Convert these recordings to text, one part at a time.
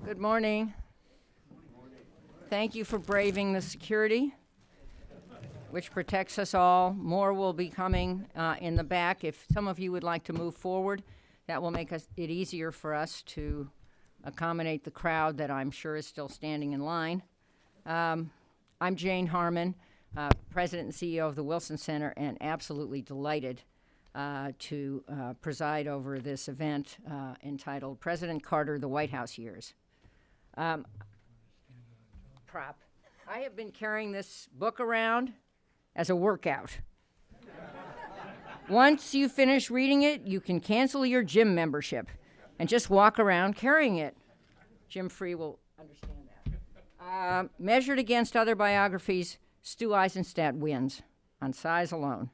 Good morning. Thank you for braving the security, which protects us all. More will be coming in the back. If some of you would like to move forward, that will make it easier for us to accommodate the crowd that I'm sure is still standing in line. I'm Jane Harmon, President and CEO of the Wilson Center, and absolutely delighted to preside over this event entitled President Carter, the White House Years. Prop. I have been carrying this book around as a workout. Once you finish reading it, you can cancel your gym membership and just walk around carrying it. Jim Free will understand that. Measured against other biographies, Stu Eizenstat wins on size alone.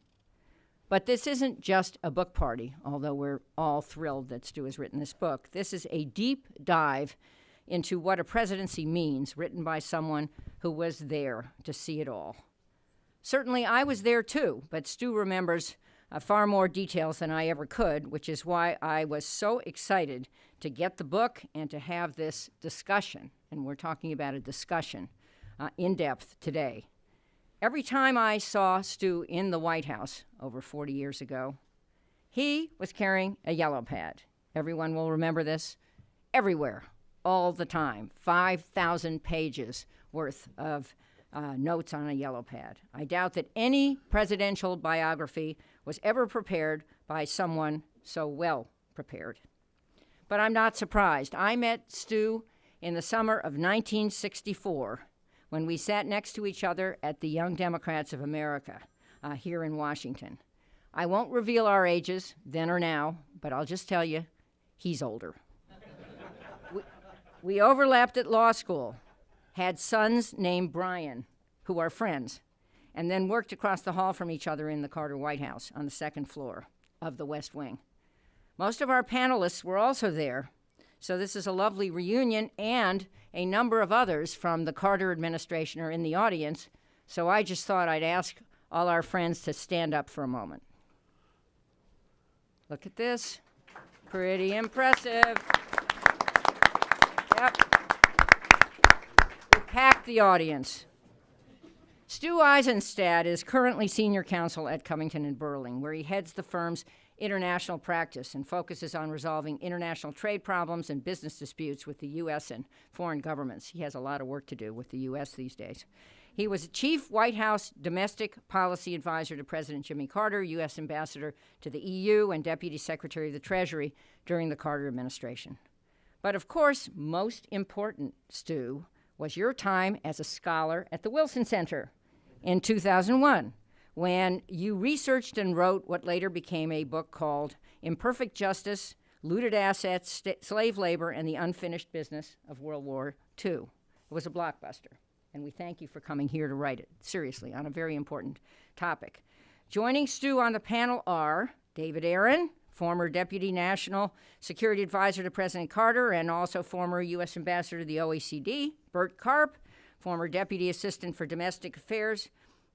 But this isn't just a book party, although we're all thrilled that Stu has written this book. This is a deep dive into what a presidency means, written by someone who was there to see it all. Certainly, I was there too, but Stu remembers far more details than I ever could, which is why I was so excited to get the book and to have this discussion. And we're talking about a discussion in depth today. Every time I saw Stu in the White House over 40 years ago, he was carrying a yellow pad. Everyone will remember this. Everywhere, all the time, 5,000 pages worth of notes on a yellow pad. I doubt that any presidential biography was ever prepared by someone so well prepared. But I'm not surprised. I met Stu in the summer of 1964 when we sat next to each other at the Young Democrats of America here in Washington. I won't reveal our ages, then or now, but I'll just tell you, he's older. We overlapped at law school, had sons named Brian, who are friends, and then worked across the hall from each other in the Carter White House on the second floor of the West Wing. Most of our panelists were also there, so this is a lovely reunion, and a number of others from the Carter administration are in the audience, so I just thought I'd ask all our friends to stand up for a moment. Look at this. Pretty impressive. Yep. We packed the audience. Stu Eizenstat is currently senior counsel at Covington & Burling, where he heads the firm's international practice and focuses on resolving international trade problems and business disputes with the U.S. and foreign governments. He has a lot of work to do with the U.S. these days. He was chief White House domestic policy advisor to President Jimmy Carter, U.S. ambassador to the EU, and deputy secretary of the Treasury during the Carter administration. But of course, most important, Stu, was your time as a scholar at the Wilson Center in 2001, when you researched and wrote what later became a book called Imperfect Justice, Looted Assets, Slave Labor, and the Unfinished Business of World War II. It was a blockbuster, and we thank you for coming here to write it, seriously, on a very important topic. Joining Stu on the panel are David Aaron, former Deputy National Security Advisor to President Carter and also former U.S. Ambassador to the OECD, Bert Karp, former Deputy Assistant for Domestic Affairs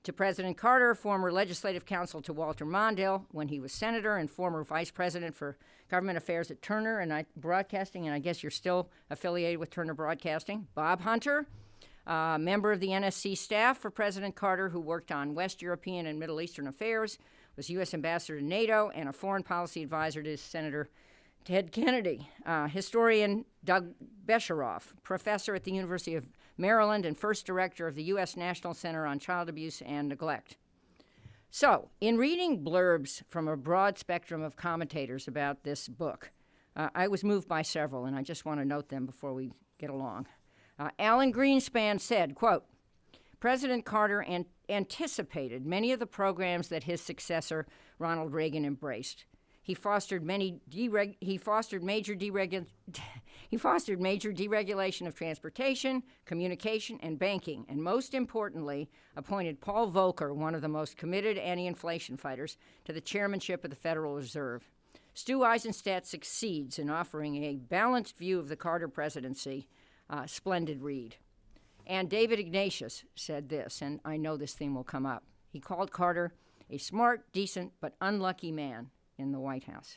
to President Carter, former Legislative Counsel to Walter Mondale when he was Senator, and former Vice President for Government Affairs at Turner Broadcasting, and I guess you're still affiliated with Turner Broadcasting. Bob Hunter, member of the NSC staff for President Carter, who worked on West European and Middle Eastern affairs, was U.S. Ambassador to NATO, and a foreign policy advisor to Senator Ted Kennedy. Historian Doug Besheroff, professor at the University of Maryland and first director of the U.S. National Center on Child Abuse and Neglect. So, in reading blurbs from a broad spectrum of commentators about this book, I was moved by several, and I just want to note them before we get along. Alan Greenspan said, quote, President Carter anticipated many of the programs that his successor, Ronald Reagan, embraced. He fostered major deregulation of transportation, communication, and banking, and most importantly, appointed Paul Volcker, one of the most committed anti-inflation fighters, to the chairmanship of the Federal Reserve. Stu Eizenstat succeeds in offering a balanced view of the Carter presidency. Splendid read. And David Ignatius said this, and I know this theme will come up. He called Carter a smart, decent, but unlucky man in the White House.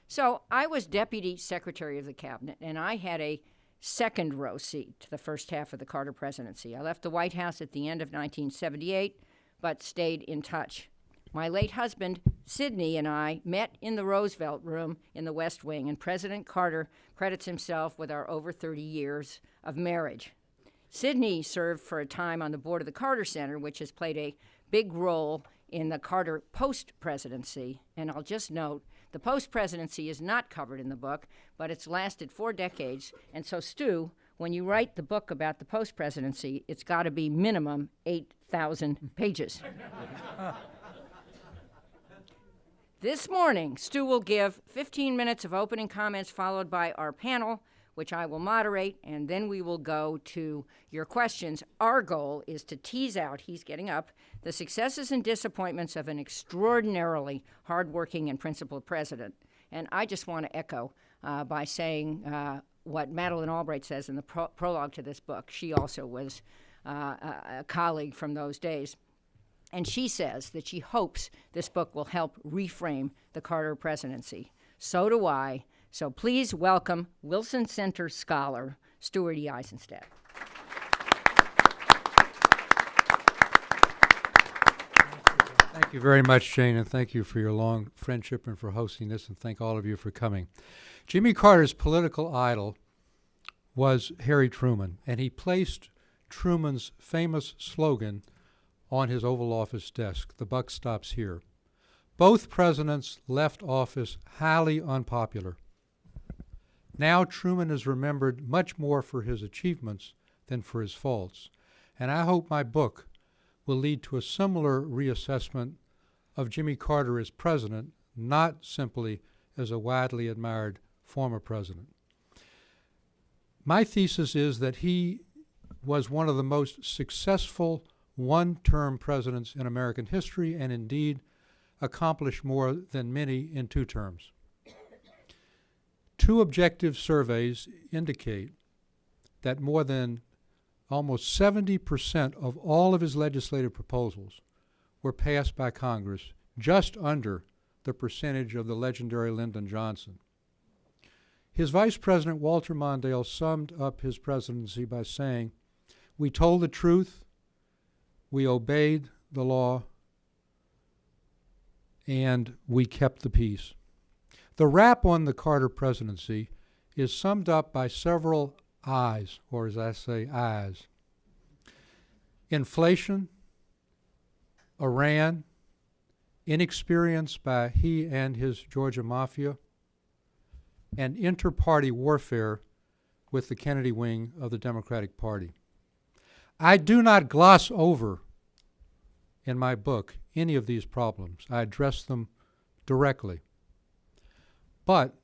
So I was Deputy Secretary of the Cabinet, and I had a second row seat to the first half of the Carter presidency. I left the White House at the end of 1978, but stayed in touch. My late husband, Sidney, and I met in the Roosevelt Room in the West Wing, and President Carter credits himself with our over 30 years of marriage. Sidney served for a time on the board of the Carter Center, which has played a big role in the Carter post-presidency. And I'll just note, the post-presidency is not covered in the book, but it's lasted 4 decades. And so, Stu, when you write the book about the post-presidency, it's got to be minimum 8,000 pages. This morning, Stu will give 15 minutes of opening comments, followed by our panel, which I will moderate, and then we will go to your questions. Our goal is to tease out, he's getting up, the successes and disappointments of an extraordinarily hardworking and principled president. And I just want to echo by saying what Madeleine Albright says in the prologue to this book. She also was a colleague from those days. And she says that she hopes this book will help reframe the Carter presidency. So do I. So please welcome Wilson Center scholar, Stuart Eizenstat. Thank you very much, Jane, and thank you for your long friendship and for hosting this, and thank all of you for coming. Jimmy Carter's political idol was Harry Truman, and he placed Truman's famous slogan on his Oval Office desk, "The buck stops here." Both presidents left office highly unpopular. Now Truman is remembered much more for his achievements than for his faults, and I hope my book will lead to a similar reassessment of Jimmy Carter as president, not simply as a widely admired former president. My thesis is that he was one of the most successful one-term presidents in American history, and indeed accomplished more than many in 2 terms. 2 objective surveys indicate that more than almost 70% of all of his legislative proposals were passed by Congress, just under the percentage of the legendary Lyndon Johnson. His vice president, Walter Mondale, summed up his presidency by saying, "We told the truth, we obeyed the law, and we kept the peace." The rap on the Carter presidency is summed up by several I's, or as I say, I's. Inflation, Iran, inexperience by he and his Georgia mafia, and inter-party warfare with the Kennedy wing of the Democratic Party. I do not gloss over in my book any of these problems. I address them directly. But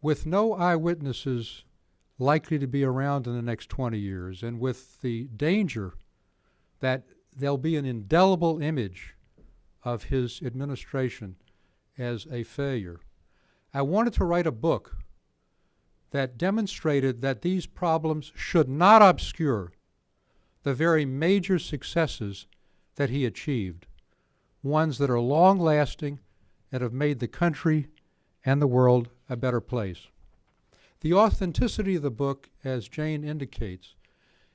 with no eyewitnesses likely to be around in the next 20 years, and with the danger that there'll be an indelible image of his administration as a failure, I wanted to write a book that demonstrated that these problems should not obscure the very major successes that he achieved, ones that are long-lasting and have made the country and the world a better place. The authenticity of the book, as Jane indicates,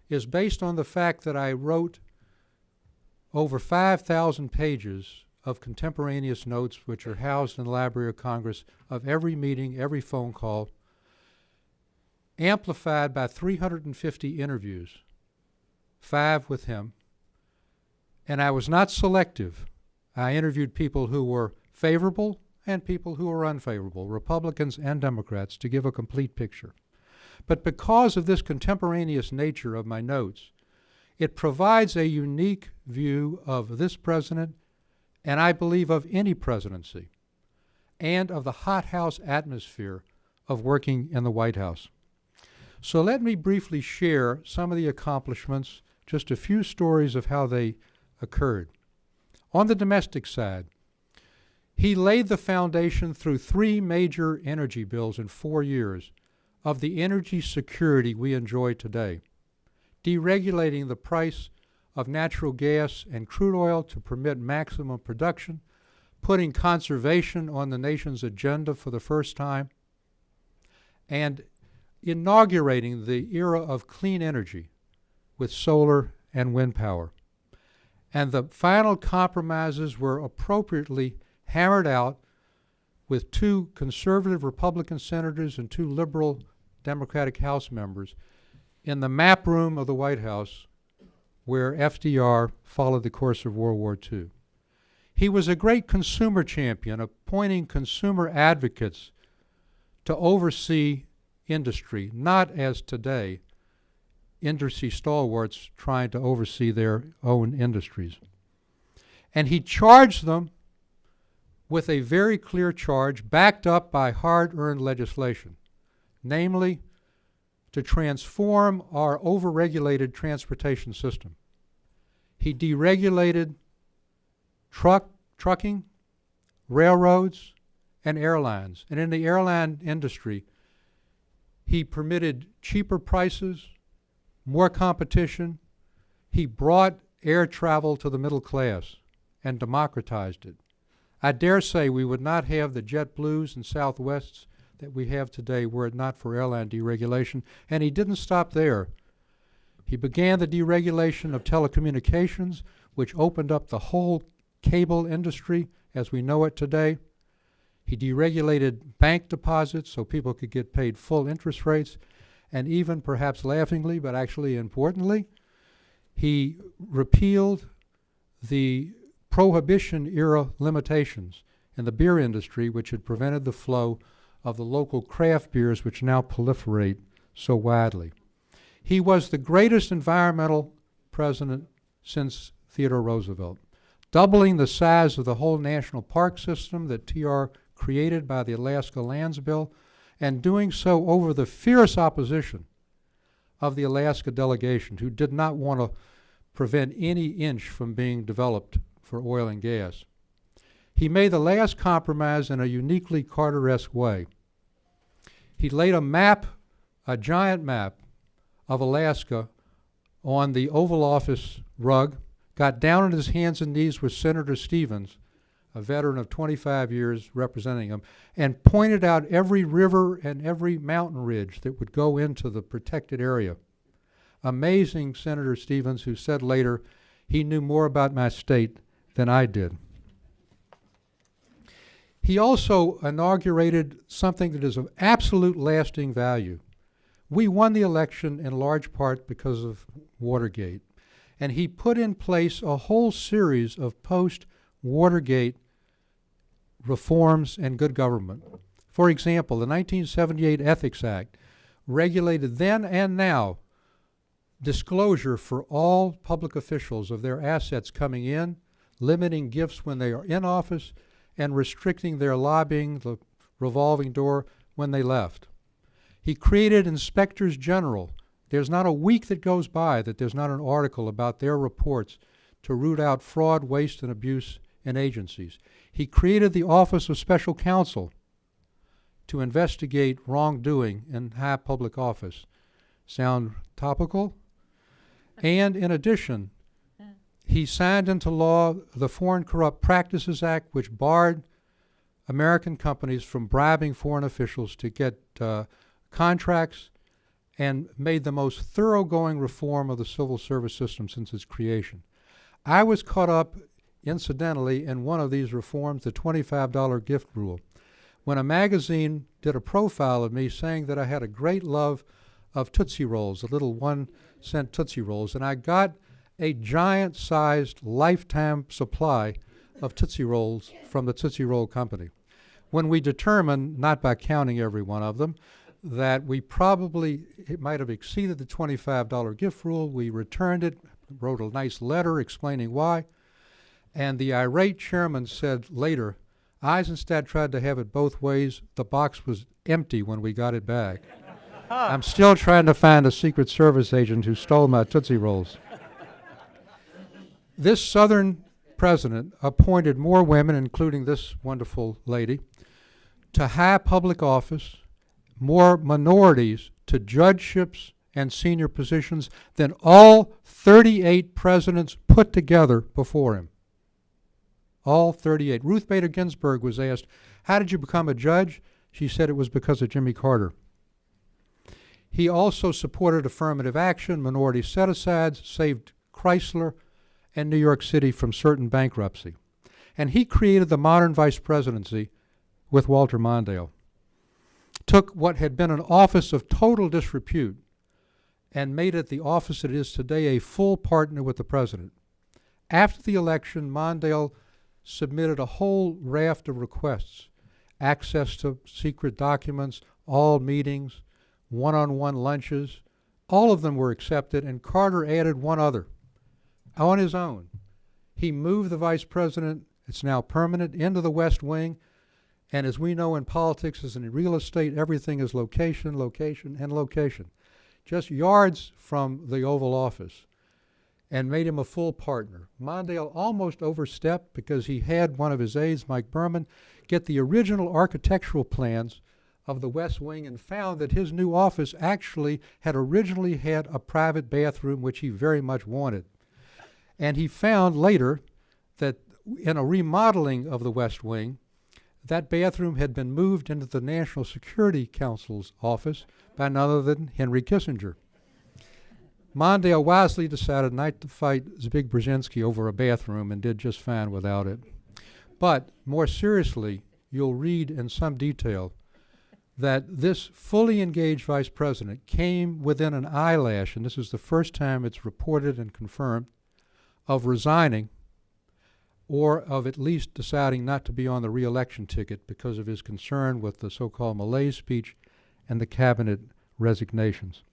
is based on the fact that I wrote over 5,000 pages of contemporaneous notes, which are housed in the Library of Congress, of every meeting, every phone call, amplified by 350 interviews, 5 with him. And I was not selective. I interviewed people who were favorable and people who were unfavorable, Republicans and Democrats, to give a complete picture. But because of this contemporaneous nature of my notes, it provides a unique view of this president, and I believe of any presidency, and of the hothouse atmosphere of working in the White House. So let me briefly share some of the accomplishments, just a few stories of how they occurred. On the domestic side, he laid the foundation through 3 major energy bills in 4 years of the energy security we enjoy today, deregulating the price of natural gas and crude oil to permit maximum production, putting conservation on the nation's agenda for the first time, and inaugurating the era of clean energy with solar and wind power. And the final compromises were appropriately hammered out with 2 conservative Republican senators and 2 liberal Democratic House members in the map room of the White House, where FDR followed the course of World War II. He was a great consumer champion, appointing consumer advocates to oversee industry, not as today, industry stalwarts trying to oversee their own industries. And he charged them with a very clear charge backed up by hard-earned legislation, namely to transform our overregulated transportation system. He deregulated trucking, railroads, and airlines. And in the airline industry, he permitted cheaper prices, more competition. He brought air travel to the middle class and democratized it. I dare say we would not have the JetBlues and Southwests that we have today were it not for airline deregulation. And he didn't stop there. He began the deregulation of telecommunications, which opened up the whole cable industry as we know it today. He deregulated bank deposits so people could get paid full interest rates. And even, perhaps laughingly, but actually importantly, he repealed the Prohibition-era limitations in the beer industry, which had prevented the flow of the local craft beers which now proliferate so widely. He was the greatest environmental president since Theodore Roosevelt, doubling the size of the whole national park system that TR created by the Alaska Lands Bill, and doing so over the fierce opposition of the Alaska delegation, who did not want to prevent any inch from being developed for oil and gas. He made the last compromise in a uniquely Carter-esque way. He laid a map, a giant map of Alaska on the Oval Office rug, got down on his hands and knees with Senator Stevens, a veteran of 25 years representing him, and pointed out every river and every mountain ridge that would go into the protected area. Amazing Senator Stevens, who said later he knew more about my state than I did. He also inaugurated something that is of absolute lasting value. We won the election in large part because of Watergate, and he put in place a whole series of post-Watergate reforms and good government. For example, the 1978 Ethics Act regulated then and now disclosure for all public officials of their assets coming in, limiting gifts when they are in office, and restricting their lobbying, the revolving door, when they left. He created inspectors general. There's not a week that goes by that there's not an article about their reports to root out fraud, waste, and abuse in agencies. He created the Office of Special Counsel to investigate wrongdoing in high public office. Sound topical? And in addition, he signed into law the Foreign Corrupt Practices Act, which barred American companies from bribing foreign officials to get contracts, and made the most thoroughgoing reform of the civil service system since its creation. I was caught up, incidentally, in one of these reforms, the $25 gift rule, when a magazine did a profile of me saying that I had a great love of Tootsie Rolls, the little 1-cent Tootsie Rolls, and I got a giant-sized lifetime supply of Tootsie Rolls from the Tootsie Roll Company. When we determined, not by counting every one of them, that it might have exceeded the $25 gift rule, we returned it, wrote a nice letter explaining why, and the irate chairman said later, Eizenstat tried to have it both ways. The box was empty when we got it back. I'm still trying to find a Secret Service agent who stole my Tootsie Rolls. This Southern president appointed more women, including this wonderful lady, to high public office, more minorities to judgeships and senior positions than all 38 presidents put together before him. All 38. Ruth Bader Ginsburg was asked, how did you become a judge? She said it was because of Jimmy Carter. He also supported affirmative action, minority set-asides, saved Chrysler and New York City from certain bankruptcy. And he created the modern vice presidency with Walter Mondale. Took what had been an office of total disrepute and made it the office it is today, a full partner with the president. After the election, Mondale submitted a whole raft of requests: access to secret documents, all meetings, one-on-one lunches. All of them were accepted, and Carter added one other. On his own, he moved the vice president, it's now permanent, into the West Wing. And as we know in politics, as in real estate, everything is location, location, and location. Just yards from the Oval Office, and made him a full partner. Mondale almost overstepped because he had one of his aides, Mike Berman, get the original architectural plans of the West Wing and found that his new office actually had originally had a private bathroom, which he very much wanted. And he found later that in a remodeling of the West Wing, that bathroom had been moved into the National Security Council's office by none other than Henry Kissinger. Mondale wisely decided not to fight Zbig Brzezinski over a bathroom and did just fine without it. But more seriously, you'll read in some detail that this fully engaged vice president came within an eyelash, and this is the first time it's reported and confirmed, of resigning, or of at least deciding not to be on the re-election ticket because of his concern with the so-called malaise speech and the cabinet resignations.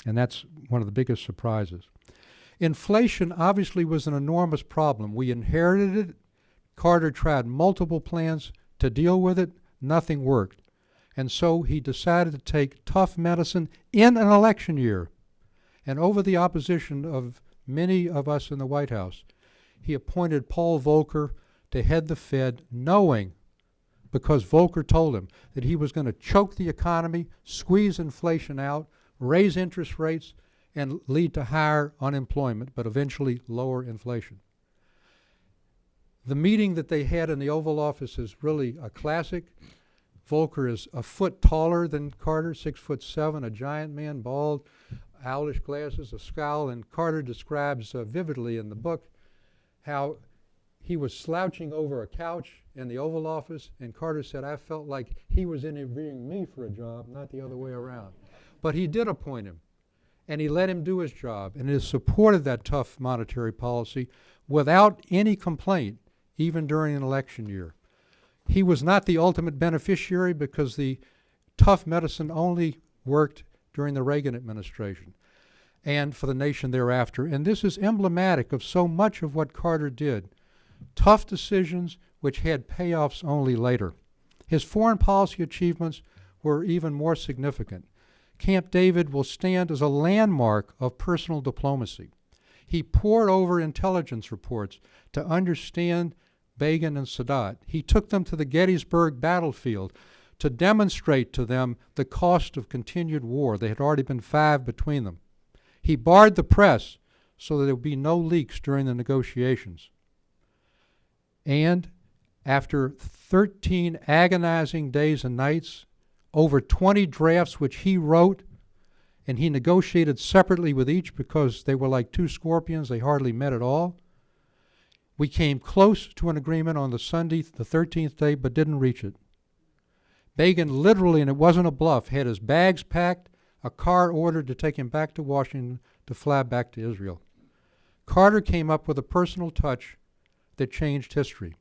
And that's one of the biggest surprises. Inflation obviously was an enormous problem. We inherited it. Carter tried multiple plans to deal with it. Nothing worked. And so he decided to take tough medicine in an election year. And over the opposition of many of us in the White House, he appointed Paul Volcker to head the Fed, knowing, because Volcker told him, that he was going to choke the economy, squeeze inflation out, raise interest rates, and lead to higher unemployment, but eventually lower inflation. The meeting that they had in the Oval Office is really a classic. Volcker is a foot taller than Carter, 6'7", a giant man, bald, owlish glasses, a scowl, and Carter describes vividly in the book how he was slouching over a couch in the Oval Office, and Carter said, I felt like he was interviewing me for a job, not the other way around. But he did appoint him, and he let him do his job, and has supported that tough monetary policy without any complaint, even during an election year. He was not the ultimate beneficiary because the tough medicine only worked during the Reagan administration and for the nation thereafter. And this is emblematic of so much of what Carter did. Tough decisions which had payoffs only later. His foreign policy achievements were even more significant. Camp David will stand as a landmark of personal diplomacy. He pored over intelligence reports to understand Begin and Sadat. He took them to the Gettysburg battlefield to demonstrate to them the cost of continued war. There had already been 5 between them. He barred the press so that there would be no leaks during the negotiations. And after 13 agonizing days and nights, over 20 drafts which he wrote, and he negotiated separately with each because they were like 2 scorpions, they hardly met at all. We came close to an agreement on the Sunday, the 13th day, but didn't reach it. Begin literally, and it wasn't a bluff, had his bags packed, a car ordered to take him back to Washington to fly back to Israel. Carter came up with a personal touch that changed history.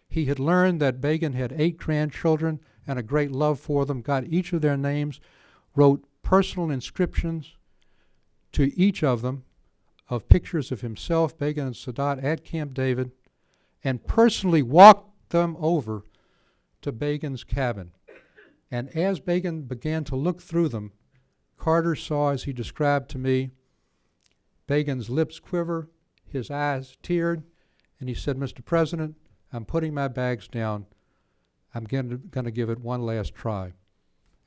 He had learned that Begin had 8 grandchildren and a great love for them, got each of their names, wrote personal inscriptions to each of them of pictures of himself, Begin, and Sadat at Camp David, and personally walked them over to Begin's cabin. And as Begin began to look through them, Carter saw, as he described to me, Begin's lips quiver, his eyes teared, and he said, Mr. President, I'm putting my bags down. I'm going to give it one last try.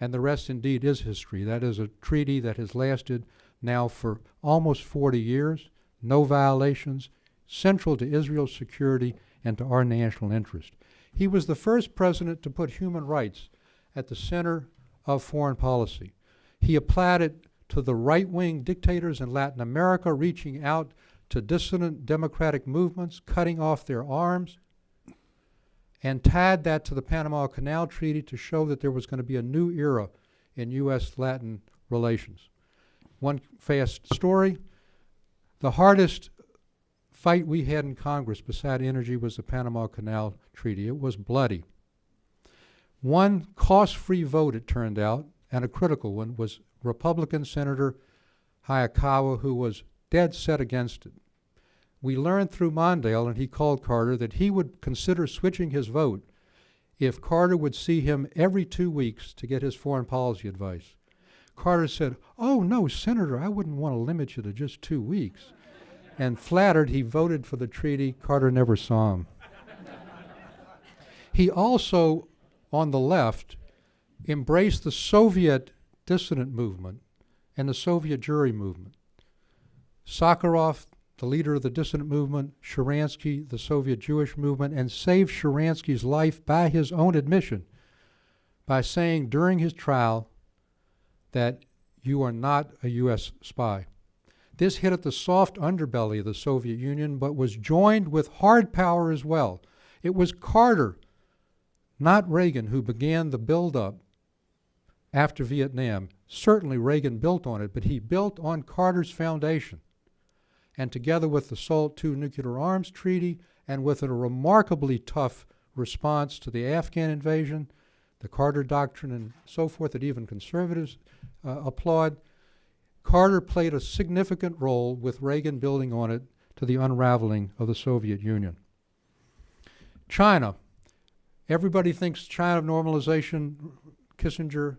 And the rest indeed is history. That is a treaty that has lasted now for almost 40 years, no violations, central to Israel's security and to our national interest. He was the first president to put human rights at the center of foreign policy. He applied it to the right-wing dictators in Latin America, reaching out to dissident democratic movements, cutting off their arms, and tied that to the Panama Canal Treaty to show that there was going to be a new era in U.S.-Latin relations. One fast story, the hardest fight we had in Congress beside energy was the Panama Canal Treaty. It was bloody. One cost-free vote, it turned out, and a critical one, was Republican Senator Hayakawa, who was dead set against it. We learned through Mondale, and he called Carter, that he would consider switching his vote if Carter would see him every 2 weeks to get his foreign policy advice. Carter said, "Oh, no, Senator, I wouldn't want to limit you to just 2 weeks." And flattered, he voted for the treaty. Carter never saw him. He also, on the left, embraced the Soviet dissident movement and the Soviet Jewry movement. Sakharov, the leader of the dissident movement, Sharansky, the Soviet Jewish movement, and saved Sharansky's life by his own admission by saying during his trial that you are not a U.S. spy. This hit at the soft underbelly of the Soviet Union, but was joined with hard power as well. It was Carter, not Reagan, who began the buildup after Vietnam. Certainly Reagan built on it, but he built on Carter's foundation. And together with the SALT II nuclear arms treaty and with a remarkably tough response to the Afghan invasion, the Carter Doctrine and so forth that even conservatives applaud, Carter played a significant role with Reagan building on it to the unraveling of the Soviet Union. China. Everybody thinks China normalization, Kissinger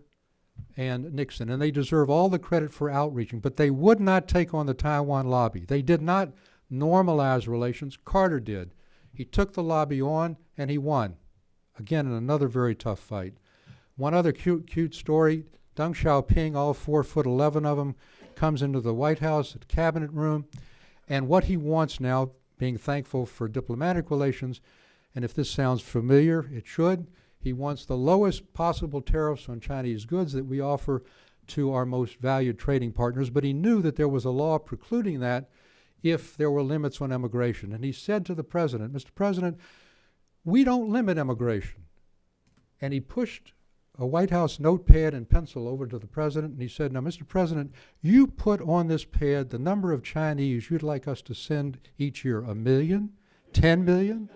and Nixon, and they deserve all the credit for outreaching, but they would not take on the Taiwan lobby. They did not normalize relations. Carter did. He took the lobby on, and he won. Again, in another very tough fight. One other cute story, Deng Xiaoping, all 4'11" of them, comes into the White House, the cabinet room, and what he wants now, being thankful for diplomatic relations, and if this sounds familiar, it should, he wants the lowest possible tariffs on Chinese goods that we offer to our most valued trading partners, but he knew that there was a law precluding that if there were limits on immigration. And he said to the president, "Mr. President, we don't limit immigration." And he pushed a White House notepad and pencil over to the president, and he said, "Now, Mr. President, you put on this pad the number of Chinese you'd like us to send each year, 1 million, 10 million?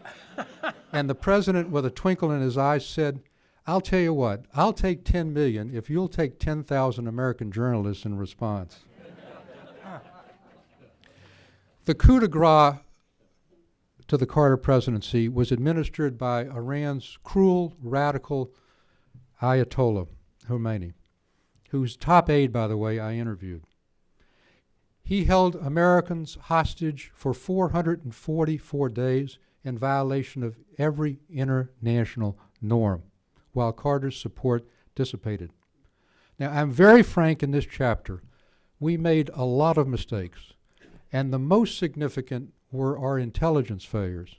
And the president, with a twinkle in his eyes, said, "I'll tell you what, I'll take 10 million if you'll take 10,000 American journalists in response." The coup de grace to the Carter presidency was administered by Iran's cruel, radical Ayatollah Khomeini, whose top aide, by the way, I interviewed. He held Americans hostage for 444 days in violation of every international norm, while Carter's support dissipated. Now, I'm very frank in this chapter. We made a lot of mistakes, and the most significant were our intelligence failures.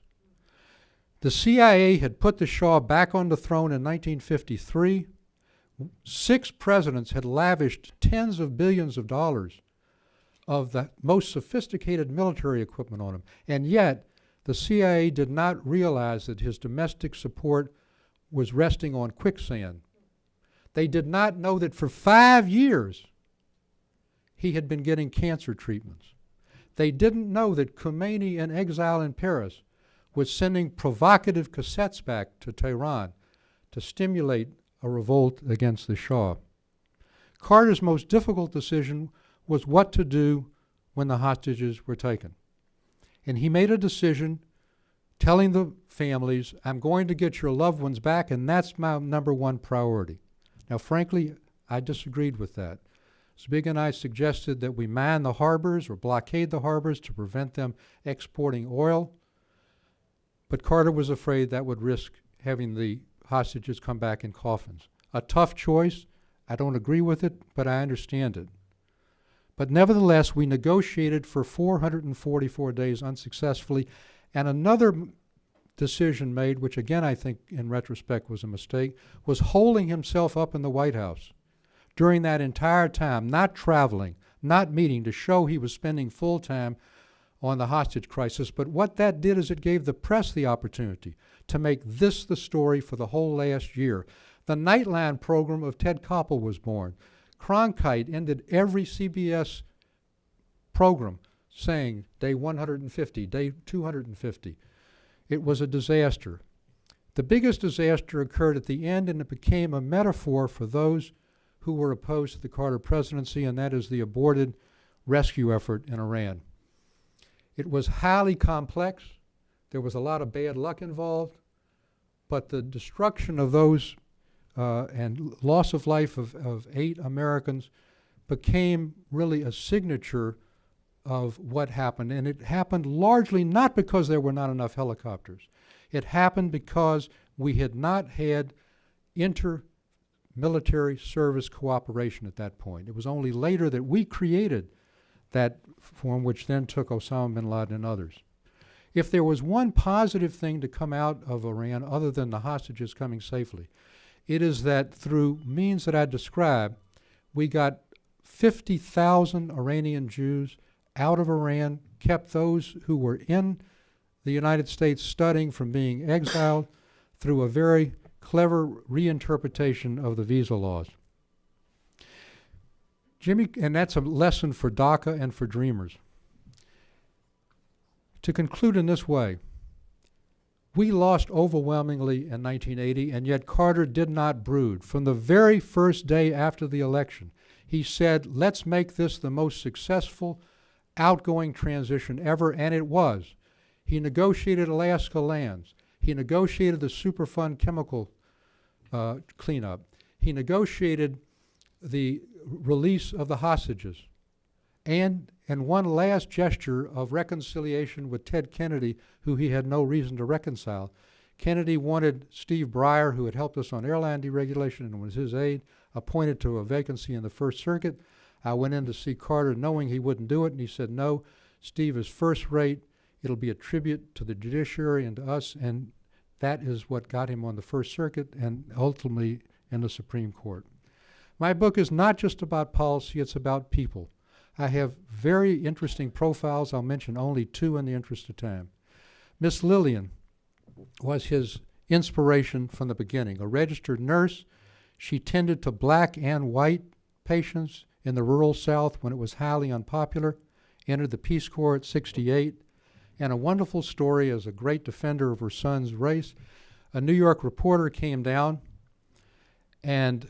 The CIA had put the Shah back on the throne in 1953. 6 presidents had lavished tens of billions of dollars of the most sophisticated military equipment on him. And yet, the CIA did not realize that his domestic support was resting on quicksand. They did not know that for 5 years he had been getting cancer treatments. They didn't know that Khomeini, in exile in Paris, was sending provocative cassettes back to Tehran to stimulate a revolt against the Shah. Carter's most difficult decision was what to do when the hostages were taken. And he made a decision telling the families, "I'm going to get your loved ones back, and that's my number one priority." Now, frankly, I disagreed with that. Zbig and I suggested that we man the harbors or blockade the harbors to prevent them exporting oil. But Carter was afraid that would risk having the hostages come back in coffins. A tough choice. I don't agree with it, but I understand it. But nevertheless, we negotiated for 444 days unsuccessfully, and another decision made, which again I think in retrospect was a mistake, was holding himself up in the White House, during that entire time, not traveling, not meeting, to show he was spending full time on the hostage crisis. But what that did is it gave the press the opportunity to make this the story for the whole last year. The Nightline program of Ted Koppel was born. Cronkite ended every CBS program saying day 150, day 250. It was a disaster. The biggest disaster occurred at the end, and it became a metaphor for those who were opposed to the Carter presidency, and that is the aborted rescue effort in Iran. It was highly complex. There was a lot of bad luck involved, but the destruction of those and loss of life of 8 Americans became really a signature of what happened. And it happened largely not because there were not enough helicopters. It happened because we had not had inter-military service cooperation at that point. It was only later that we created that form, which then took Osama bin Laden and others. If there was one positive thing to come out of Iran other than the hostages coming safely, it is that through means that I described, we got 50,000 Iranian Jews out of Iran, kept those who were in the United States studying from being exiled through a very clever reinterpretation of the visa laws. And that's a lesson for DACA and for dreamers. To conclude in this way, we lost overwhelmingly in 1980, and yet Carter did not brood. From the very first day after the election, he said, let's make this the most successful outgoing transition ever, and it was. He negotiated Alaska lands. He negotiated the Superfund chemical cleanup. He negotiated the release of the hostages. And one last gesture of reconciliation with Ted Kennedy, who he had no reason to reconcile. Kennedy wanted Steve Breyer, who had helped us on airline deregulation and was his aide, appointed to a vacancy in the First Circuit. I went in to see Carter knowing he wouldn't do it, and he said, no, Steve is first rate. It'll be a tribute to the judiciary and to us, and that is what got him on the First Circuit and ultimately in the Supreme Court. My book is not just about policy, it's about people. I have very interesting profiles. I'll mention only 2 in the interest of time. Miss Lillian was his inspiration from the beginning. A registered nurse, she tended to black and white patients in the rural South when it was highly unpopular, entered the Peace Corps at 68, and a wonderful story as a great defender of her son's race. A New York reporter came down and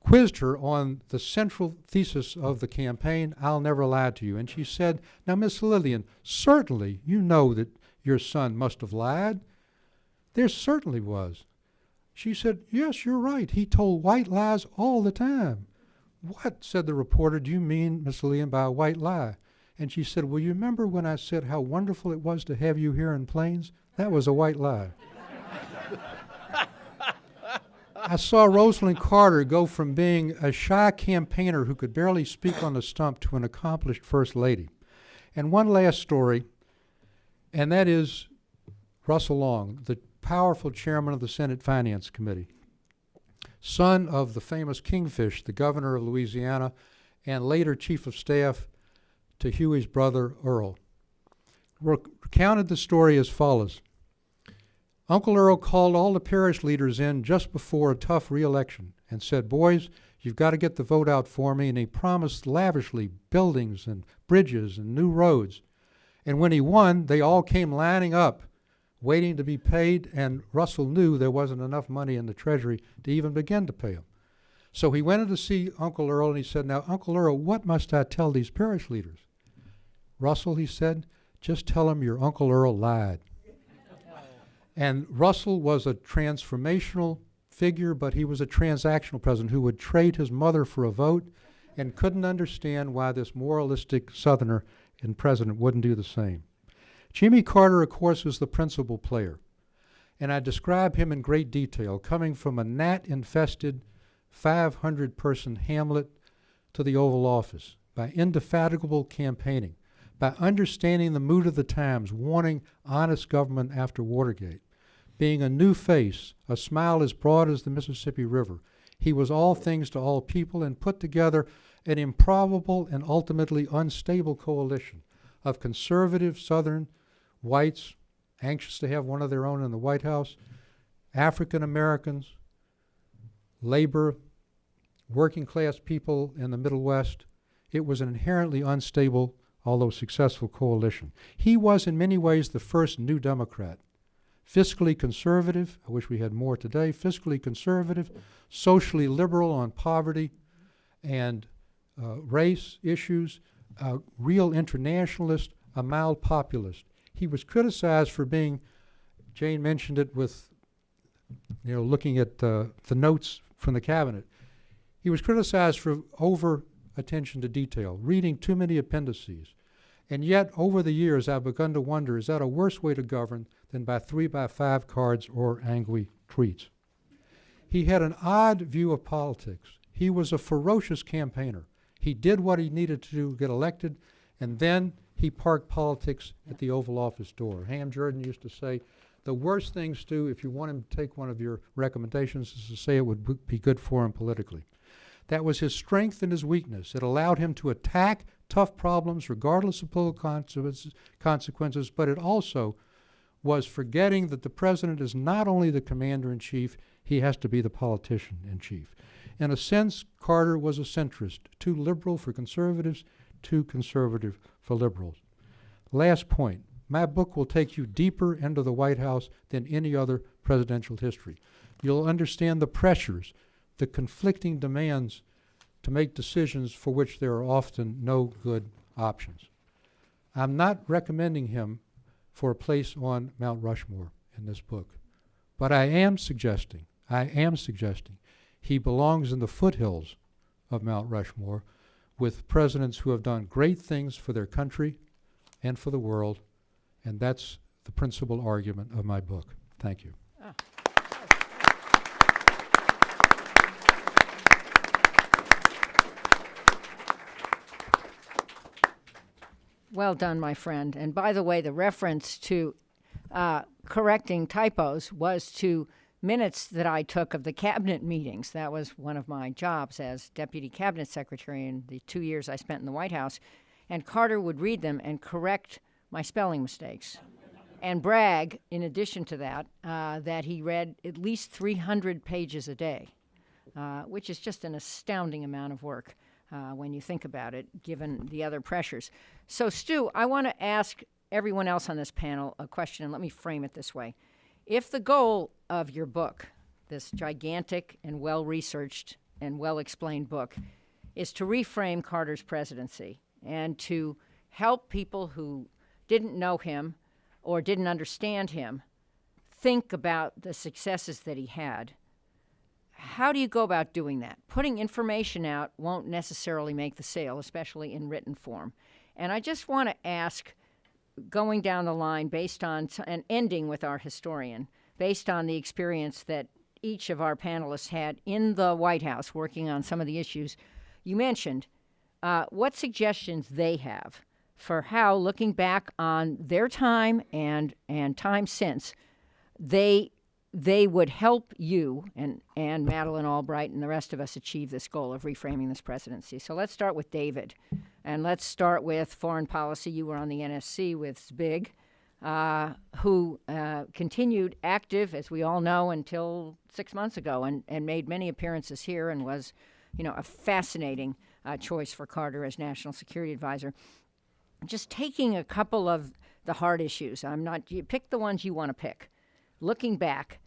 quizzed her on the central thesis of the campaign, I'll never lie to you. And she said, now, Miss Lillian, certainly you know that your son must have lied. There certainly was. She said, yes, you're right. He told white lies all the time. What, said the reporter, do you mean, Miss Lillian, by a white lie? And she said, well, you remember when I said how wonderful it was to have you here in Plains? That was a white lie. I saw Rosalind Carter go from being a shy campaigner who could barely speak on the stump to an accomplished First Lady. And one last story, and that is Russell Long, the powerful chairman of the Senate Finance Committee, son of the famous Kingfish, the governor of Louisiana, and later chief of staff to Huey's brother, Earl. Recounted the story as follows. Uncle Earl called all the parish leaders in just before a tough re-election and said, boys, you've got to get the vote out for me, and he promised lavishly buildings and bridges and new roads. And when he won, they all came lining up, waiting to be paid, and Russell knew there wasn't enough money in the treasury to even begin to pay them. So he went in to see Uncle Earl, and he said, now, Uncle Earl, what must I tell these parish leaders? Russell, he said, just tell them your Uncle Earl lied. And Russell was a transformational figure, but he was a transactional president who would trade his mother for a vote and couldn't understand why this moralistic Southerner and president wouldn't do the same. Jimmy Carter, of course, was the principal player. And I describe him in great detail, coming from a gnat-infested 500-person hamlet to the Oval Office by indefatigable campaigning, by understanding the mood of the times, wanting honest government after Watergate, being a new face, a smile as broad as the Mississippi River. He was all things to all people and put together an improbable and ultimately unstable coalition of conservative Southern whites, anxious to have one of their own in the White House, African Americans, labor, working class people in the Middle West. It was an inherently unstable, although successful coalition. He was in many ways the first New Democrat. Fiscally conservative, I wish we had more today, fiscally conservative, socially liberal on poverty and race issues, a real internationalist, a mild populist. He was criticized for being, Jane mentioned it with, looking at the notes from the cabinet. He was criticized for over attention to detail, reading too many appendices. And yet, over the years, I've begun to wonder, is that a worse way to govern than by 3x5 cards or angry tweets? He had an odd view of politics. He was a ferocious campaigner. He did what he needed to do to get elected, and then he parked politics at the Oval Office door. Ham Jordan used to say, the worst thing, Stu, if you want him to take one of your recommendations, is to say it would be good for him politically. That was his strength and his weakness. It allowed him to attack tough problems regardless of political consequences, but it also was forgetting that the president is not only the commander-in-chief, he has to be the politician-in-chief. In a sense, Carter was a centrist, too liberal for conservatives, too conservative for liberals. Last point, my book will take you deeper into the White House than any other presidential history. You'll understand the pressures, the conflicting demands to make decisions for which there are often no good options. I'm not recommending him for a place on Mount Rushmore in this book, but I am suggesting he belongs in the foothills of Mount Rushmore with presidents who have done great things for their country and for the world, and that's the principal argument of my book. Thank you. Oh. Well done, my friend. And by the way, the reference to correcting typos was to minutes that I took of the cabinet meetings. That was one of my jobs as deputy cabinet secretary in the 2 years I spent in the White House. And Carter would read them and correct my spelling mistakes and brag, in addition to that, that he read at least 300 pages a day, which is just an astounding amount of work when you think about it, given the other pressures. So, Stu, I want to ask everyone else on this panel a question, and let me frame it this way. If the goal of your book, this gigantic and well-researched and well-explained book, is to reframe Carter's presidency and to help people who didn't know him or didn't understand him think about the successes that he had, how do you go about doing that? Putting information out won't necessarily make the sale, especially in written form. And I just want to ask, going down the line based on, and ending with our historian, based on the experience that each of our panelists had in the White House working on some of the issues you mentioned, what suggestions they have for how, looking back on their time and time since, they would help you and Madeleine Albright and the rest of us achieve this goal of reframing this presidency. So let's start with David, and let's start with foreign policy. You were on the NSC with Zbig, who continued active, as we all know, until 6 months ago, and made many appearances here and was, a fascinating choice for Carter as National Security Advisor. Just taking a couple of the hard issues. You pick the ones you want to pick. Looking back,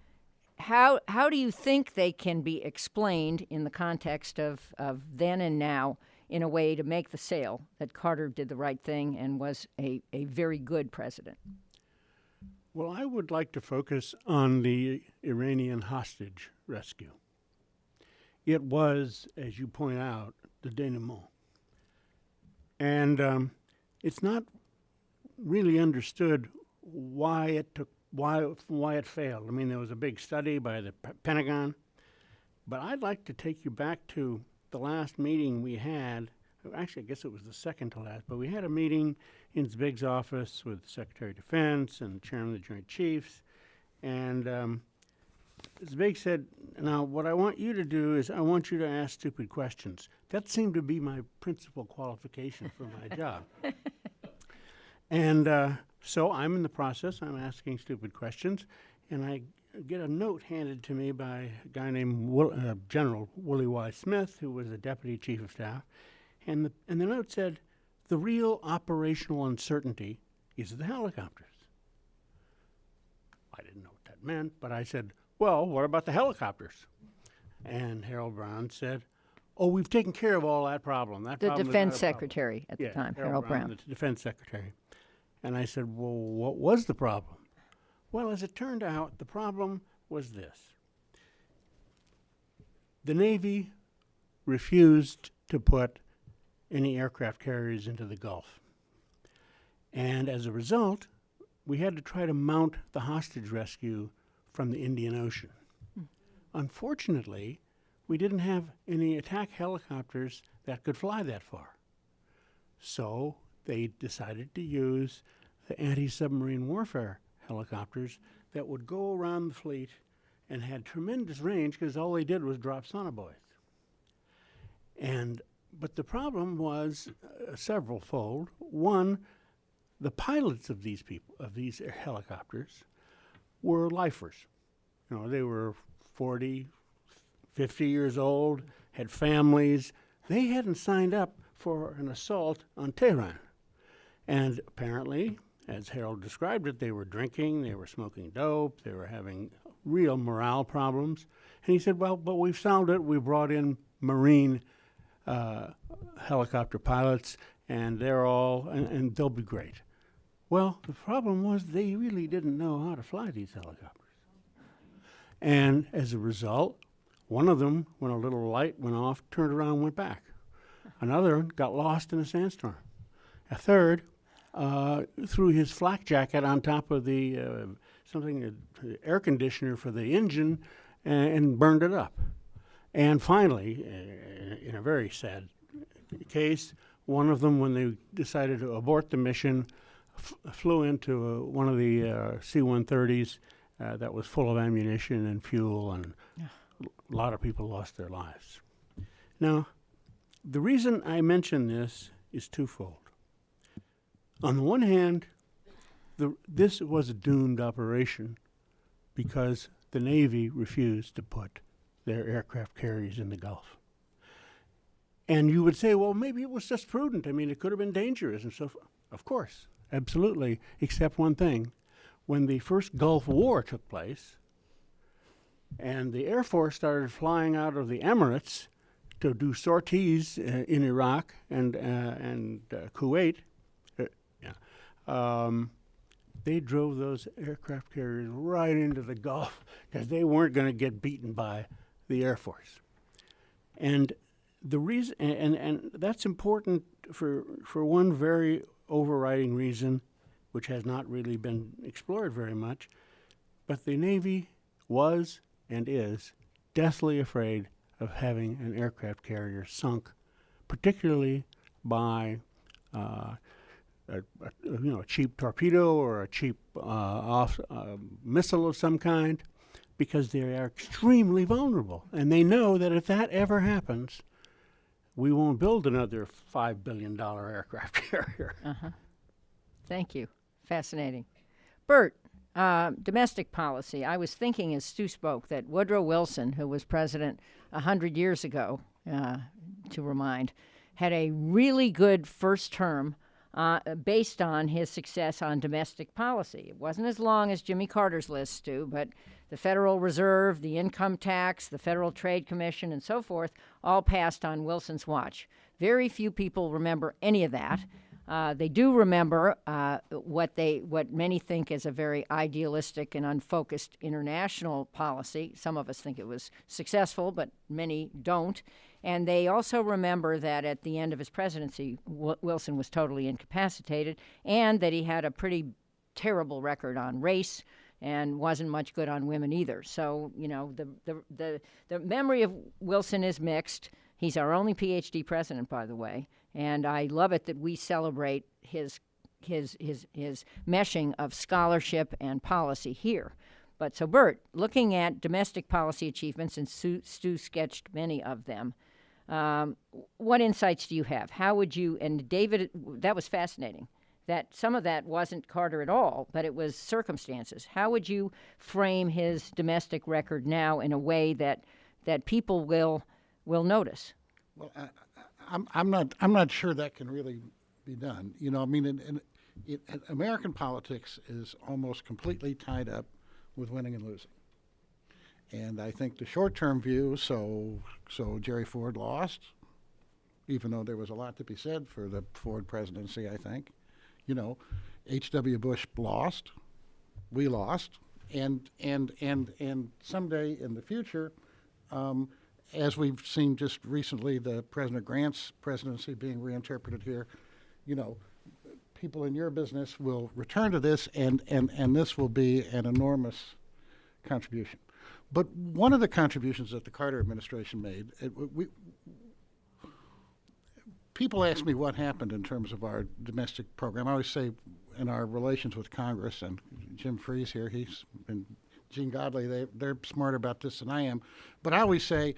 how do you think they can be explained in the context of then and now in a way to make the sale that Carter did the right thing and was a very good president? Well, I would like to focus on the Iranian hostage rescue. It was, as you point out, the denouement. And it's not really understood why it failed. I mean, there was a big study by the Pentagon, but I'd like to take you back to the last meeting we had. Actually, I guess it was the second to last, but we had a meeting in Zbig's office with the Secretary of Defense and the Chairman of the Joint Chiefs, and Zweig said, now what I want you to do is I want you to ask stupid questions. That seemed to be my principal qualification for my job. And so I'm in the process, I'm asking stupid questions, and I get a note handed to me by a guy named General Willie Y. Smith, who was the Deputy Chief of Staff, and the note said, the real operational uncertainty is the helicopters. I didn't know what that meant, but I said, well, what about the helicopters? And Harold Brown said, oh, we've taken care of all that problem. That The problem is not defense a problem." secretary at the Yeah, time, Harold Brown. the defense secretary. And I said, well, what was the problem? Well, as it turned out, the problem was this. The Navy refused to put any aircraft carriers into the Gulf. And as a result, we had to try to mount the hostage rescue from the Indian Ocean. Unfortunately, we didn't have any attack helicopters that could fly that far. So they decided to use the anti-submarine warfare helicopters that would go around the fleet and had tremendous range because all they did was drop sonobuoys. But the problem was several-fold. One, the pilots of these helicopters were lifers. You know, they were 40, 50 years old, had families. They hadn't signed up for an assault on Tehran. And apparently, as Harold described it, they were drinking, they were smoking dope, they were having real morale problems. And he said, well, but we've solved it. We brought in Marine helicopter pilots, and they're all, and they'll be great. Well, the problem was they really didn't know how to fly these helicopters. And as a result, one of them, when a little light went off, turned around and went back. Another got lost in a sandstorm. A third threw his flak jacket on top of the air conditioner for the engine and burned it up. And finally, in a very sad case, one of them, when they decided to abort the mission, flew into one of the C-130s that was full of ammunition and fuel, and a lot of people lost their lives. Now, the reason I mention this is twofold. On the one hand, this was a doomed operation because the Navy refused to put their aircraft carriers in the Gulf. And you would say, well, maybe it was just prudent. I mean, it could have been dangerous and so forth. Of course, absolutely, except one thing. When the first Gulf War took place and the Air Force started flying out of the Emirates to do sorties in Iraq and Kuwait, they drove those aircraft carriers right into the Gulf because they weren't going to get beaten by the Air Force. And the reason, and that's important for one very overriding reason, which has not really been explored very much, but the Navy was and is deathly afraid of having an aircraft carrier sunk, particularly by a cheap torpedo or a cheap missile of some kind, because they are extremely vulnerable. And they know that if that ever happens, we won't build another $5 billion aircraft carrier. Thank you. Fascinating. Bert, domestic policy. I was thinking as Stu spoke that Woodrow Wilson, who was president 100 years ago, to remind, had a really good first term based on his success on domestic policy. It wasn't as long as Jimmy Carter's list, Stu, but the Federal Reserve, the income tax, the Federal Trade Commission, and so forth, all passed on Wilson's watch. Very few people remember any of that. They do remember what many think is a very idealistic and unfocused international policy. Some of us think it was successful, but many don't. And they also remember that at the end of his presidency, Wilson was totally incapacitated, and that he had a pretty terrible record on race and wasn't much good on women either. So, you know, the memory of Wilson is mixed. He's our only PhD president, by the way, and I love it that we celebrate his meshing of scholarship and policy here. But so, Bert, looking at domestic policy achievements, and Stu sketched many of them, what insights do you have? How would you, and David, that was fascinating, that some of that wasn't Carter at all, but it was circumstances. How would you frame his domestic record now in a way that people will notice? Well, I'm not sure that can really be done. You know, I mean, American politics is almost completely tied up with winning and losing. And I think the short-term view, so Jerry Ford lost, even though there was a lot to be said for the Ford presidency, I think. You know, H.W. Bush lost, we lost, and someday in the future, as we've seen just recently, the President Grant's presidency being reinterpreted here, you know, people in your business will return to this, and this will be an enormous contribution. But one of the contributions that the Carter administration made, people ask me what happened in terms of our domestic program. I always say in our relations with Congress, and Jim Freeze here, and Gene Godley, they're smarter about this than I am. But I always say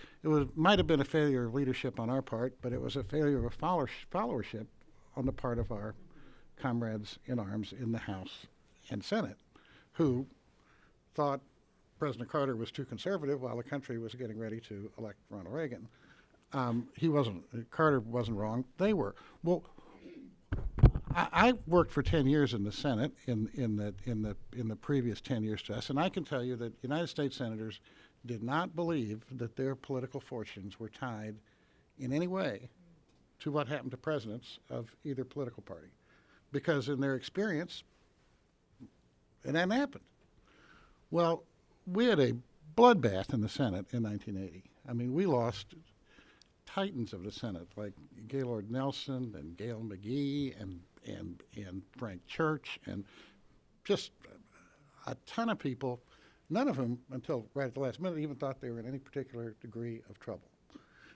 might have been a failure of leadership on our part, but it was a failure of followership on the part of our comrades in arms in the House and Senate, who thought President Carter was too conservative while the country was getting ready to elect Ronald Reagan. Carter wasn't wrong, they were. Well, I worked for 10 years in the Senate in the previous 10 years to us, and I can tell you that United States senators did not believe that their political fortunes were tied in any way to what happened to presidents of either political party, because in their experience, it hadn't happened. Well, we had a bloodbath in the Senate in 1980. I mean, we lost titans of the Senate like Gaylord Nelson and Gale McGee and Frank Church, and just a ton of people, none of them until right at the last minute even thought they were in any particular degree of trouble.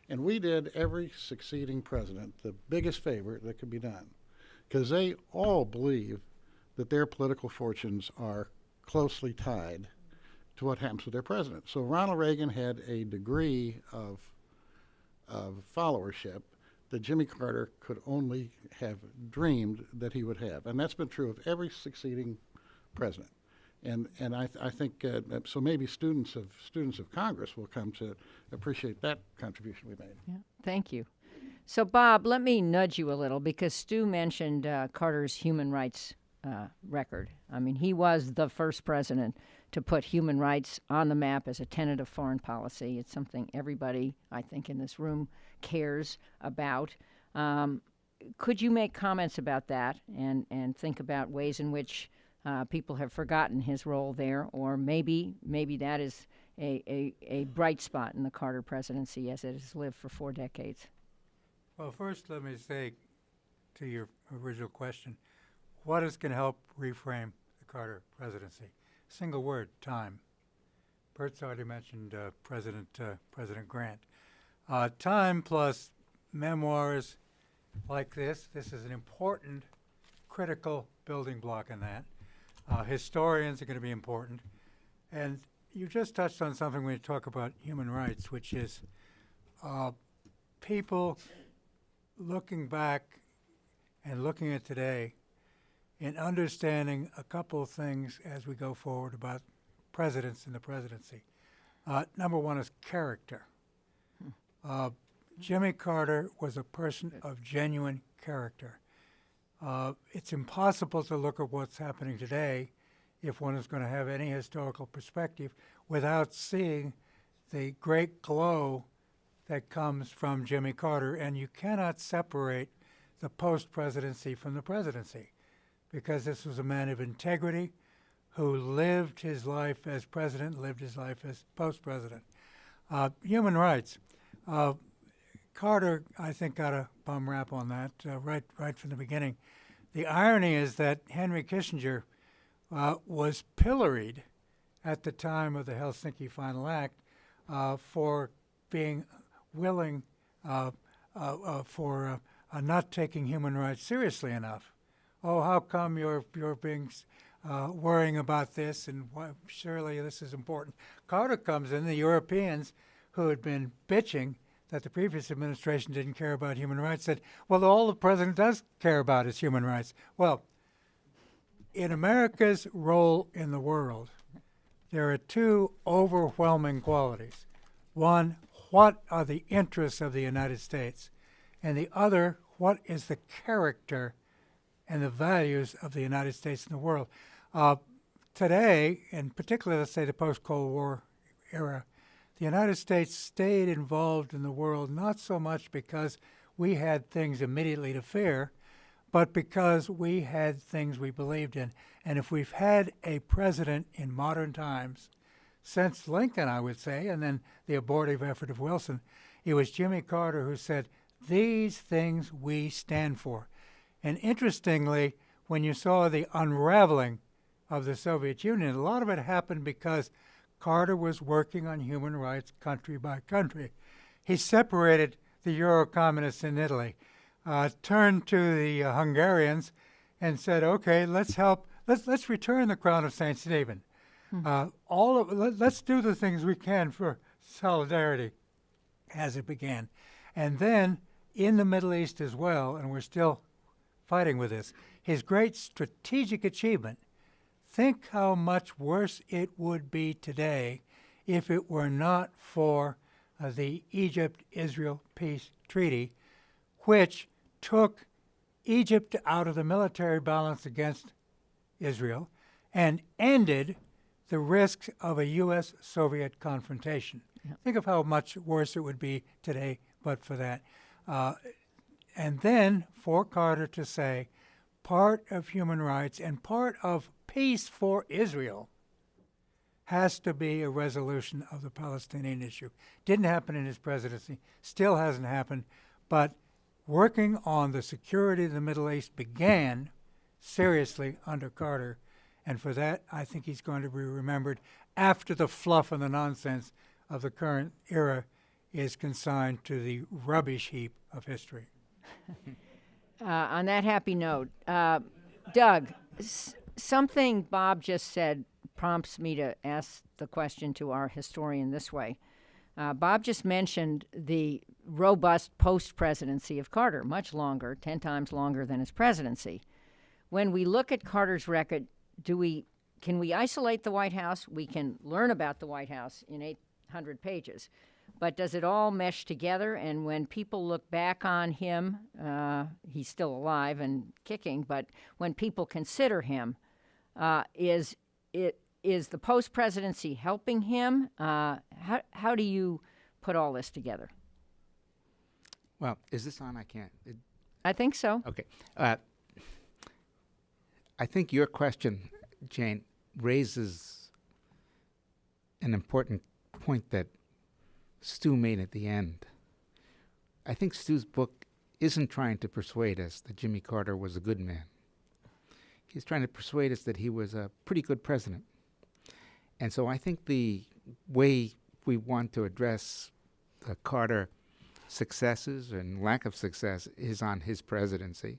And we did every succeeding president the biggest favor that could be done, because they all believe that their political fortunes are closely tied to what happens with their president. So Ronald Reagan had a degree of followership that Jimmy Carter could only have dreamed that he would have, and that's been true of every succeeding president. And I think so. Maybe students of Congress will come to appreciate that contribution we made. Yeah, thank you. So, Bob, let me nudge you a little, because Stu mentioned Carter's human rights record. I mean, he was the first president to put human rights on the map as a tenet of foreign policy. It's something everybody, I think, in this room cares about. Could you make comments about that and think about ways in which people have forgotten his role there, or maybe that is a bright spot in the Carter presidency as it has lived for 4 decades? Well, first, let me say to your original question, what is going to help reframe the Carter presidency? Single word: time. Bert's already mentioned President President Grant. Time plus memoirs like this. This is an important, critical building block in that. Historians are going to be important. And you just touched on something when you talk about human rights, which is people looking back and looking at today and understanding a couple of things as we go forward about presidents and the presidency. Number one is character. Jimmy Carter was a person of genuine character. It's impossible to look at what's happening today if one is going to have any historical perspective without seeing the great glow that comes from Jimmy Carter. And you cannot separate the post-presidency from the presidency, because this was a man of integrity who lived his life as president, lived his life as post-president. Human rights. Carter, I think, got a bum rap on that right from the beginning. The irony is that Henry Kissinger was pilloried at the time of the Helsinki Final Act for being willing for not taking human rights seriously enough. Oh, how come you're being worrying about this and surely this is important. Carter comes in, the Europeans who had been bitching that the previous administration didn't care about human rights said, well, all the president does care about is human rights. Well, in America's role in the world, there are two overwhelming qualities. One, what are the interests of the United States? And the other, what is the character and the values of the United States in the world? Today, in particular, let's say the post-Cold War era, the United States stayed involved in the world not so much because we had things immediately to fear, but because we had things we believed in. And if we've had a president in modern times, since Lincoln, I would say, and then the abortive effort of Wilson, it was Jimmy Carter who said, these things we stand for. And interestingly, when you saw the unraveling of the Soviet Union, a lot of it happened because Carter was working on human rights country by country. He separated the Euro-communists in Italy, turned to the Hungarians and said, okay, let's return the crown of St. Stephen. Let's do the things we can for solidarity as it began. And then in the Middle East as well, and we're still fighting with this, his great strategic achievement, think how much worse it would be today if it were not for the Egypt-Israel peace treaty, which took Egypt out of the military balance against Israel and ended the risks of a U.S.-Soviet confrontation. Yep. Think of how much worse it would be today but for that. And then for Carter to say, part of human rights and part of peace for Israel has to be a resolution of the Palestinian issue. Didn't happen in his presidency, still hasn't happened, but working on the security of the Middle East began seriously under Carter, and for that I think he's going to be remembered after the fluff and the nonsense of the current era is consigned to the rubbish heap of history. On that happy note, Doug, something Bob just said prompts me to ask the question to our historian this way. Bob just mentioned the robust post-presidency of Carter, much longer, 10 times longer than his presidency. When we look at Carter's record, can we isolate the White House? We can learn about the White House in 800 pages. But does it all mesh together? And when people look back on him, he's still alive and kicking, but when people consider him, is the post-presidency helping him? How do you put all this together? Well, is this on? I can't. I think so. Okay. I think your question, Jane, raises an important point that Stu made at the end. I think Stu's book isn't trying to persuade us that Jimmy Carter was a good man. He's trying to persuade us that he was a pretty good president. And so I think the way we want to address the Carter successes and lack of success is on his presidency.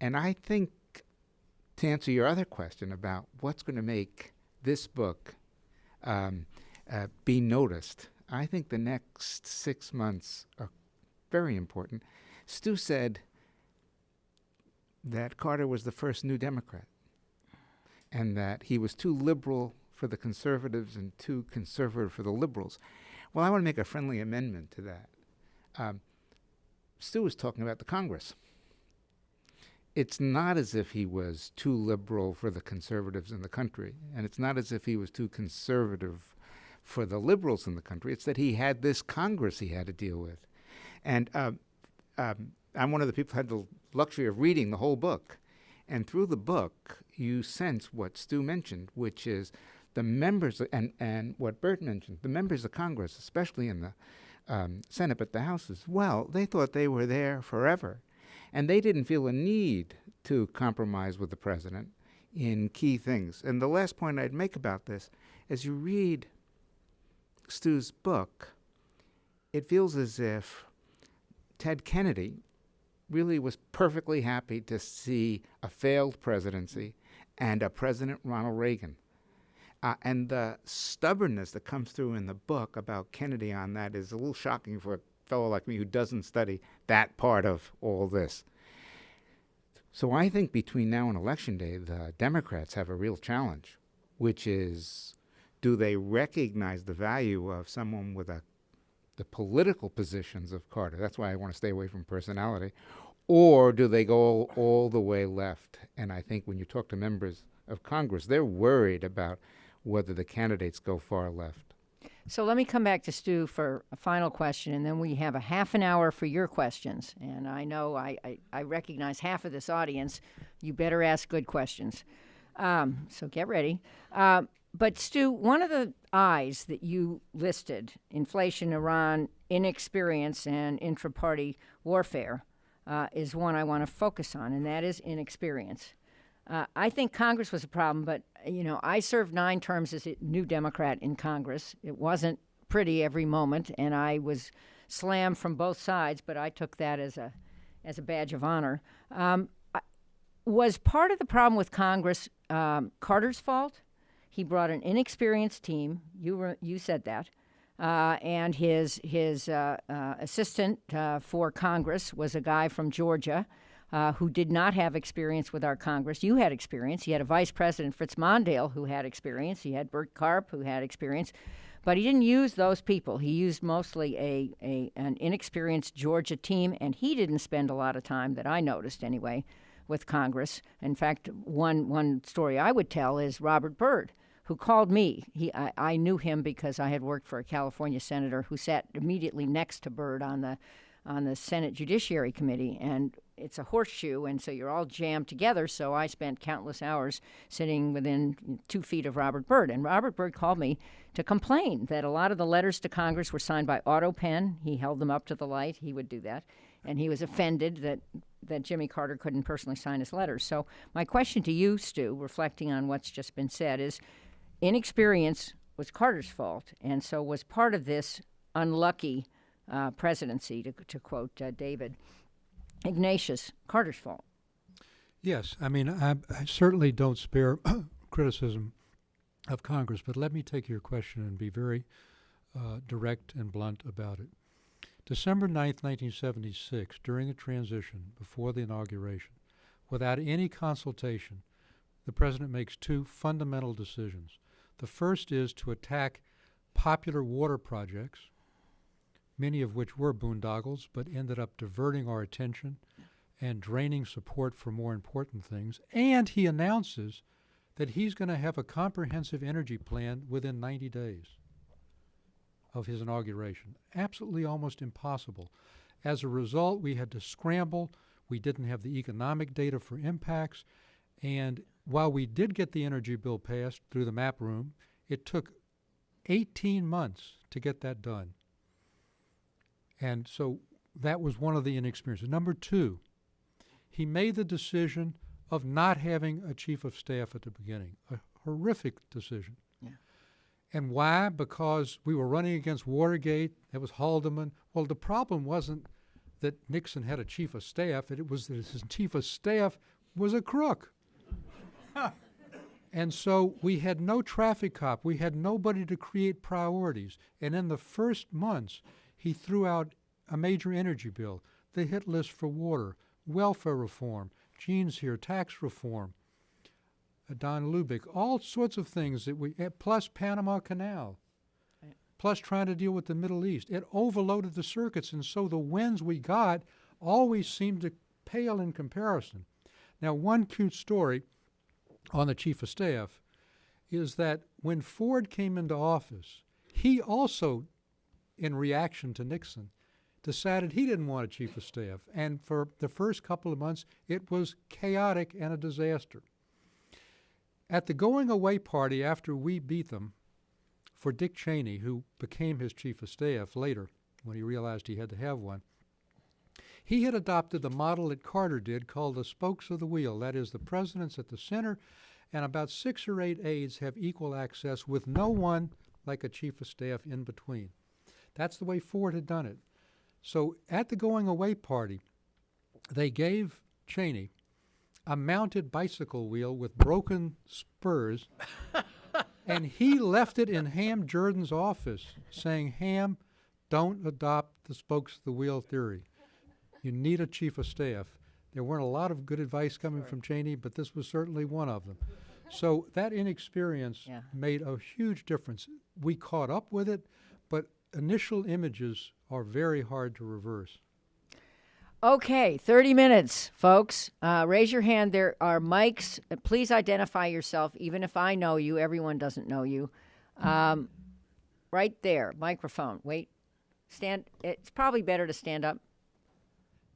And I think, to answer your other question about what's going to make this book be noticed, I think the next 6 months are very important. Stu said that Carter was the first New Democrat and that he was too liberal for the conservatives and too conservative for the liberals. Well, I want to make a friendly amendment to that. Stu was talking about the Congress. It's not as if he was too liberal for the conservatives in the country, and it's not as if he was too conservative for the liberals in the country. It's that he had this Congress he had to deal with. And I'm one of the people who had the luxury of reading the whole book. And through the book, you sense what Stu mentioned, which is the members, and what Bert mentioned, the members of Congress, especially in the Senate, but the House as well, they thought they were there forever. And they didn't feel a need to compromise with the president in key things. And the last point I'd make about this, as you read Stu's book, it feels as if Ted Kennedy really was perfectly happy to see a failed presidency and President Ronald Reagan. And the stubbornness that comes through in the book about Kennedy on that is a little shocking for a fellow like me who doesn't study that part of all this. So I think between now and Election Day, the Democrats have a real challenge, which is, do they recognize the value of someone with the political positions of Carter? That's why I want to stay away from personality. Or do they go all the way left? And I think when you talk to members of Congress, they're worried about whether the candidates go far left. So let me come back to Stu for a final question, and then we have a half an hour for your questions. And I know I recognize half of this audience. You better ask good questions. So get ready. But Stu, one of the I's that you listed, inflation, Iran, inexperience, and intra-party warfare, is one I want to focus on, and that is inexperience. I think Congress was a problem, but, I served 9 terms as a New Democrat in Congress. It wasn't pretty every moment, and I was slammed from both sides, but I took that as a badge of honor. Was part of the problem with Congress Carter's fault? He brought an inexperienced team. You said that. And his assistant for Congress was a guy from Georgia who did not have experience with our Congress. You had experience. He had a Vice President, Fritz Mondale, who had experience. He had Bert Karp, who had experience. But he didn't use those people. He used mostly an inexperienced Georgia team, and he didn't spend a lot of time, that I noticed anyway, with Congress. In fact, one story I would tell is Robert Byrd, who called me. I knew him because I had worked for a California senator who sat immediately next to Byrd on the Senate Judiciary Committee, and it's a horseshoe, and so you're all jammed together. So I spent countless hours sitting within 2 feet of Robert Byrd, and Robert Byrd called me to complain that a lot of the letters to Congress were signed by auto pen. He held them up to the light. He would do that, and he was offended that Jimmy Carter couldn't personally sign his letters. So my question to you, Stu, reflecting on what's just been said, is inexperience was Carter's fault, and so was part of this unlucky presidency, to quote David Ignatius, Carter's fault. Yes, I mean, I certainly don't spare criticism of Congress, but let me take your question and be very direct and blunt about it. December 9th, 1976, during the transition, before the inauguration, without any consultation, the president makes 2 fundamental decisions. The first is to attack popular water projects, many of which were boondoggles, but ended up diverting our attention and draining support for more important things. And he announces that he's going to have a comprehensive energy plan within 90 days of his inauguration. Absolutely almost impossible. As a result, we had to scramble. We didn't have the economic data for impacts. And while we did get the energy bill passed through the map room, it took 18 months to get that done. And so that was one of the inexperiences. Number 2, he made the decision of not having a chief of staff at the beginning, a horrific decision. Yeah. And why? Because we were running against Watergate. It was Haldeman. Well, the problem wasn't that Nixon had a chief of staff. It was that his chief of staff was a crook. And so we had no traffic cop. We had nobody to create priorities. And in the first months, he threw out a major energy bill, the hit list for water, welfare reform, Gene's here, tax reform, Don Lubick, all sorts of things that plus Panama Canal, plus trying to deal with the Middle East. It overloaded the circuits, and so the wins we got always seemed to pale in comparison. Now, one cute story on the chief of staff is that when Ford came into office, he also, in reaction to Nixon, decided he didn't want a chief of staff. And for the first couple of months, it was chaotic and a disaster. At the going away party after we beat them for Dick Cheney, who became his chief of staff later when he realized he had to have one, he had adopted the model that Carter did called the spokes of the wheel. That is, the president's at the center, and about 6 or 8 aides have equal access with no one like a chief of staff in between. That's the way Ford had done it. So at the going away party, they gave Cheney a mounted bicycle wheel with broken spurs, and he left it in Ham Jordan's office saying, Ham, don't adopt the spokes of the wheel theory. You need a chief of staff. There weren't a lot of good advice coming from Cheney, but this was certainly one of them. So that inexperience Yeah. made a huge difference. We caught up with it, but initial images are very hard to reverse. Okay, 30 minutes, folks. Raise your hand. There are mics. Please identify yourself, even if I know you. Everyone doesn't know you. Right there, microphone. Wait. Stand. It's probably better to stand up.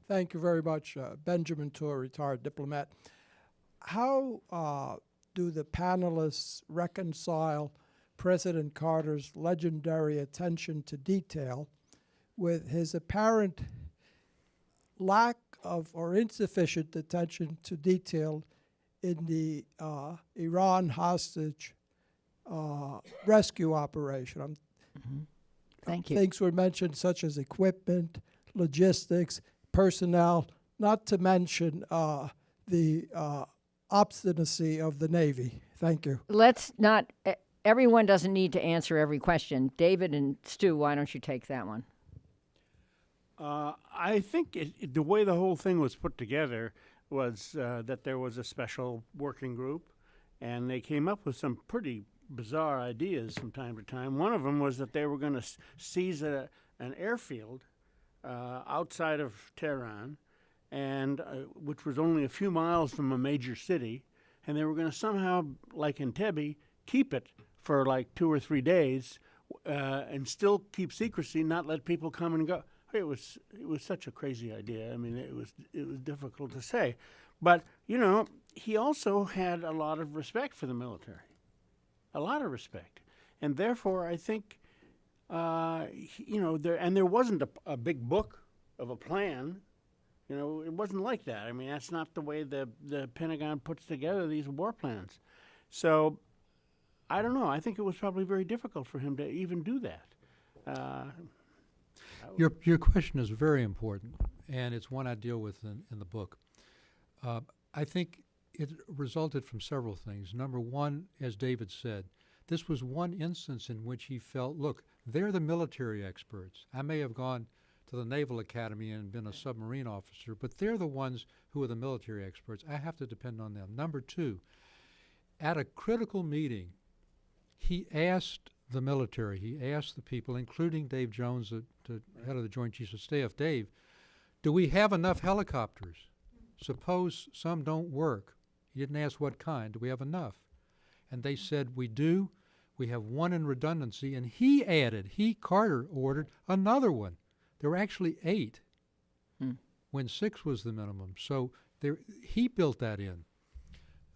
Thank you very much. Benjamin Tour, retired diplomat. How do the panelists reconcile President Carter's legendary attention to detail with his apparent lack of or insufficient attention to detail in the Iran hostage rescue operation? Thank you. Things were mentioned such as equipment, logistics, personnel, not to mention the obstinacy of the Navy. Thank you. Let's not. Everyone doesn't need to answer every question. David and Stu, why don't you take that one? I think the way the whole thing was put together was that there was a special working group, and they came up with some pretty bizarre ideas from time to time. One of them was that they were going to seize an airfield outside of Tehran, and which was only a few miles from a major city, and they were going to somehow, like Entebbe, keep it for like 2 or 3 days, and still keep secrecy, not let people come and go. It was such a crazy idea. I mean, it was difficult to say, but you know, he also had a lot of respect for the military, a lot of respect, and therefore I think, there wasn't a big book of a plan. You know, it wasn't like that. I mean, that's not the way the Pentagon puts together these war plans. So, I don't know. I think it was probably very difficult for him to even do that. Your question is very important, and it's one I deal with in the book. I think it resulted from several things. Number one, as David said, this was one instance in which he felt, look, they're the military experts. I may have gone to the Naval Academy and been a submarine officer, but they're the ones who are the military experts. I have to depend on them. Number two, at a critical meeting, he asked the military, he asked the people, including Dave Jones, the head of the Joint Chiefs of Staff, Dave, do we have enough helicopters? Suppose some don't work. He didn't ask what kind. Do we have enough? And they said, we do. We have one in redundancy. And Carter ordered another one. There were actually 8 when 6 was the minimum. So he built that in.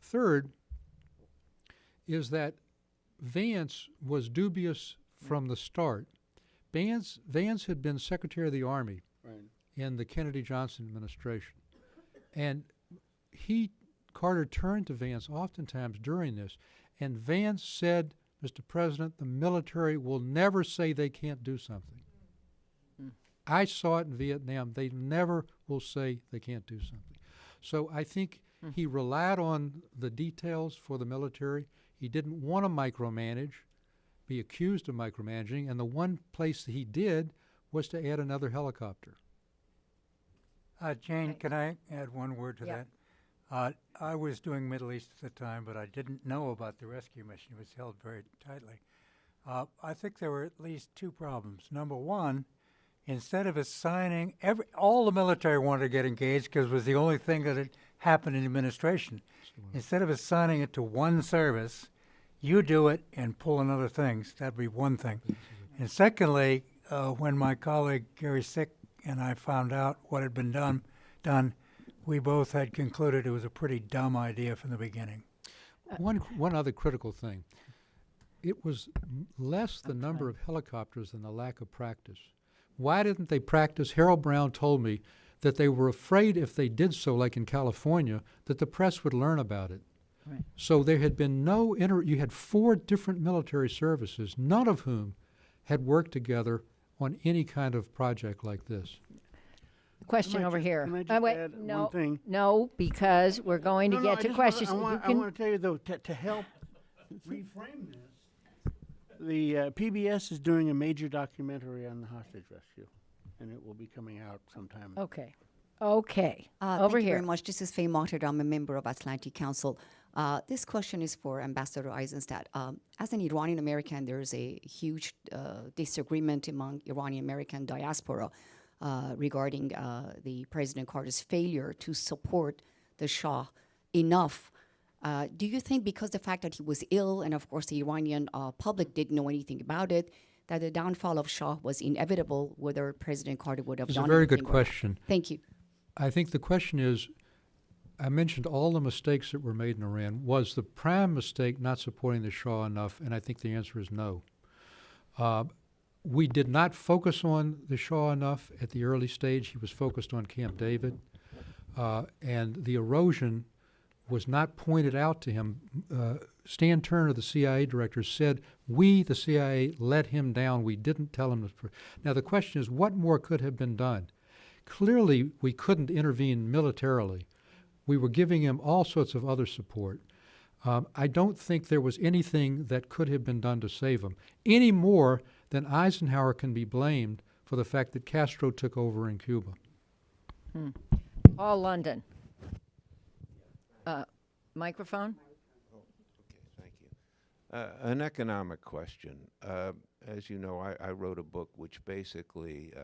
Third is that Vance was dubious from the start. Vance had been Secretary of the Army in the Kennedy-Johnson administration. And Carter turned to Vance oftentimes during this, and Vance said, Mr. President, the military will never say they can't do something. I saw it in Vietnam. They never will say they can't do something. So I think he relied on the details for the military. He didn't want to micromanage, be accused of micromanaging, and the one place that he did was to add another helicopter. Jane, can I add one word to that? I was doing Middle East at the time, but I didn't know about the rescue mission. It was held very tightly. I think there were at least 2 problems. Number one, instead of assigning all the military wanted to get engaged because it was the only thing that had happened in administration. Instead of assigning it to one service, you do it and pull in other things. That'd be one thing. And secondly, when my colleague Gary Sick and I found out what had been done, we both had concluded it was a pretty dumb idea from the beginning. One other critical thing. It was less the number of helicopters than the lack of practice. Why didn't they practice? Harold Brown told me that they were afraid if they did so, like in California, that the press would learn about it. Right. So there had been you had 4 different military services, none of whom had worked together on any kind of project like this. Question over here. Can I just wait, add no, one thing? no, because we're going to No, get I to just questions. wanna- I You want, I can- want to tell you, though, to help reframe this, the PBS is doing a major documentary on the hostage rescue, and it will be coming out sometime. Okay. Okay. Over Thank you here. very much. This is Faye Martyr. I'm a member of Atlantic Council. This question is for Ambassador Eizenstat. As an Iranian American, there is a huge disagreement among Iranian American diaspora regarding the President Carter's failure to support the Shah enough. Do you think because the fact that he was ill, and of course the Iranian public didn't know anything about it, that the downfall of Shah was inevitable, whether President Carter would have It's done a very good anything or not? question. Thank you. I think the question is, I mentioned all the mistakes that were made in Iran. Was the prime mistake not supporting the Shah enough? And I think the answer is no. We did not focus on the Shah enough at the early stage. He was focused on Camp David. And the erosion was not pointed out to him. Stan Turner, the CIA director, said, we, the CIA, let him down. We didn't tell him. Now, the question is, what more could have been done? Clearly, we couldn't intervene militarily. We were giving him all sorts of other support. I don't think there was anything that could have been done to save him, any more than Eisenhower can be blamed for the fact that Castro took over in Cuba. Paul London. Microphone? Okay, thank you. An economic question. As you know, I wrote a book which basically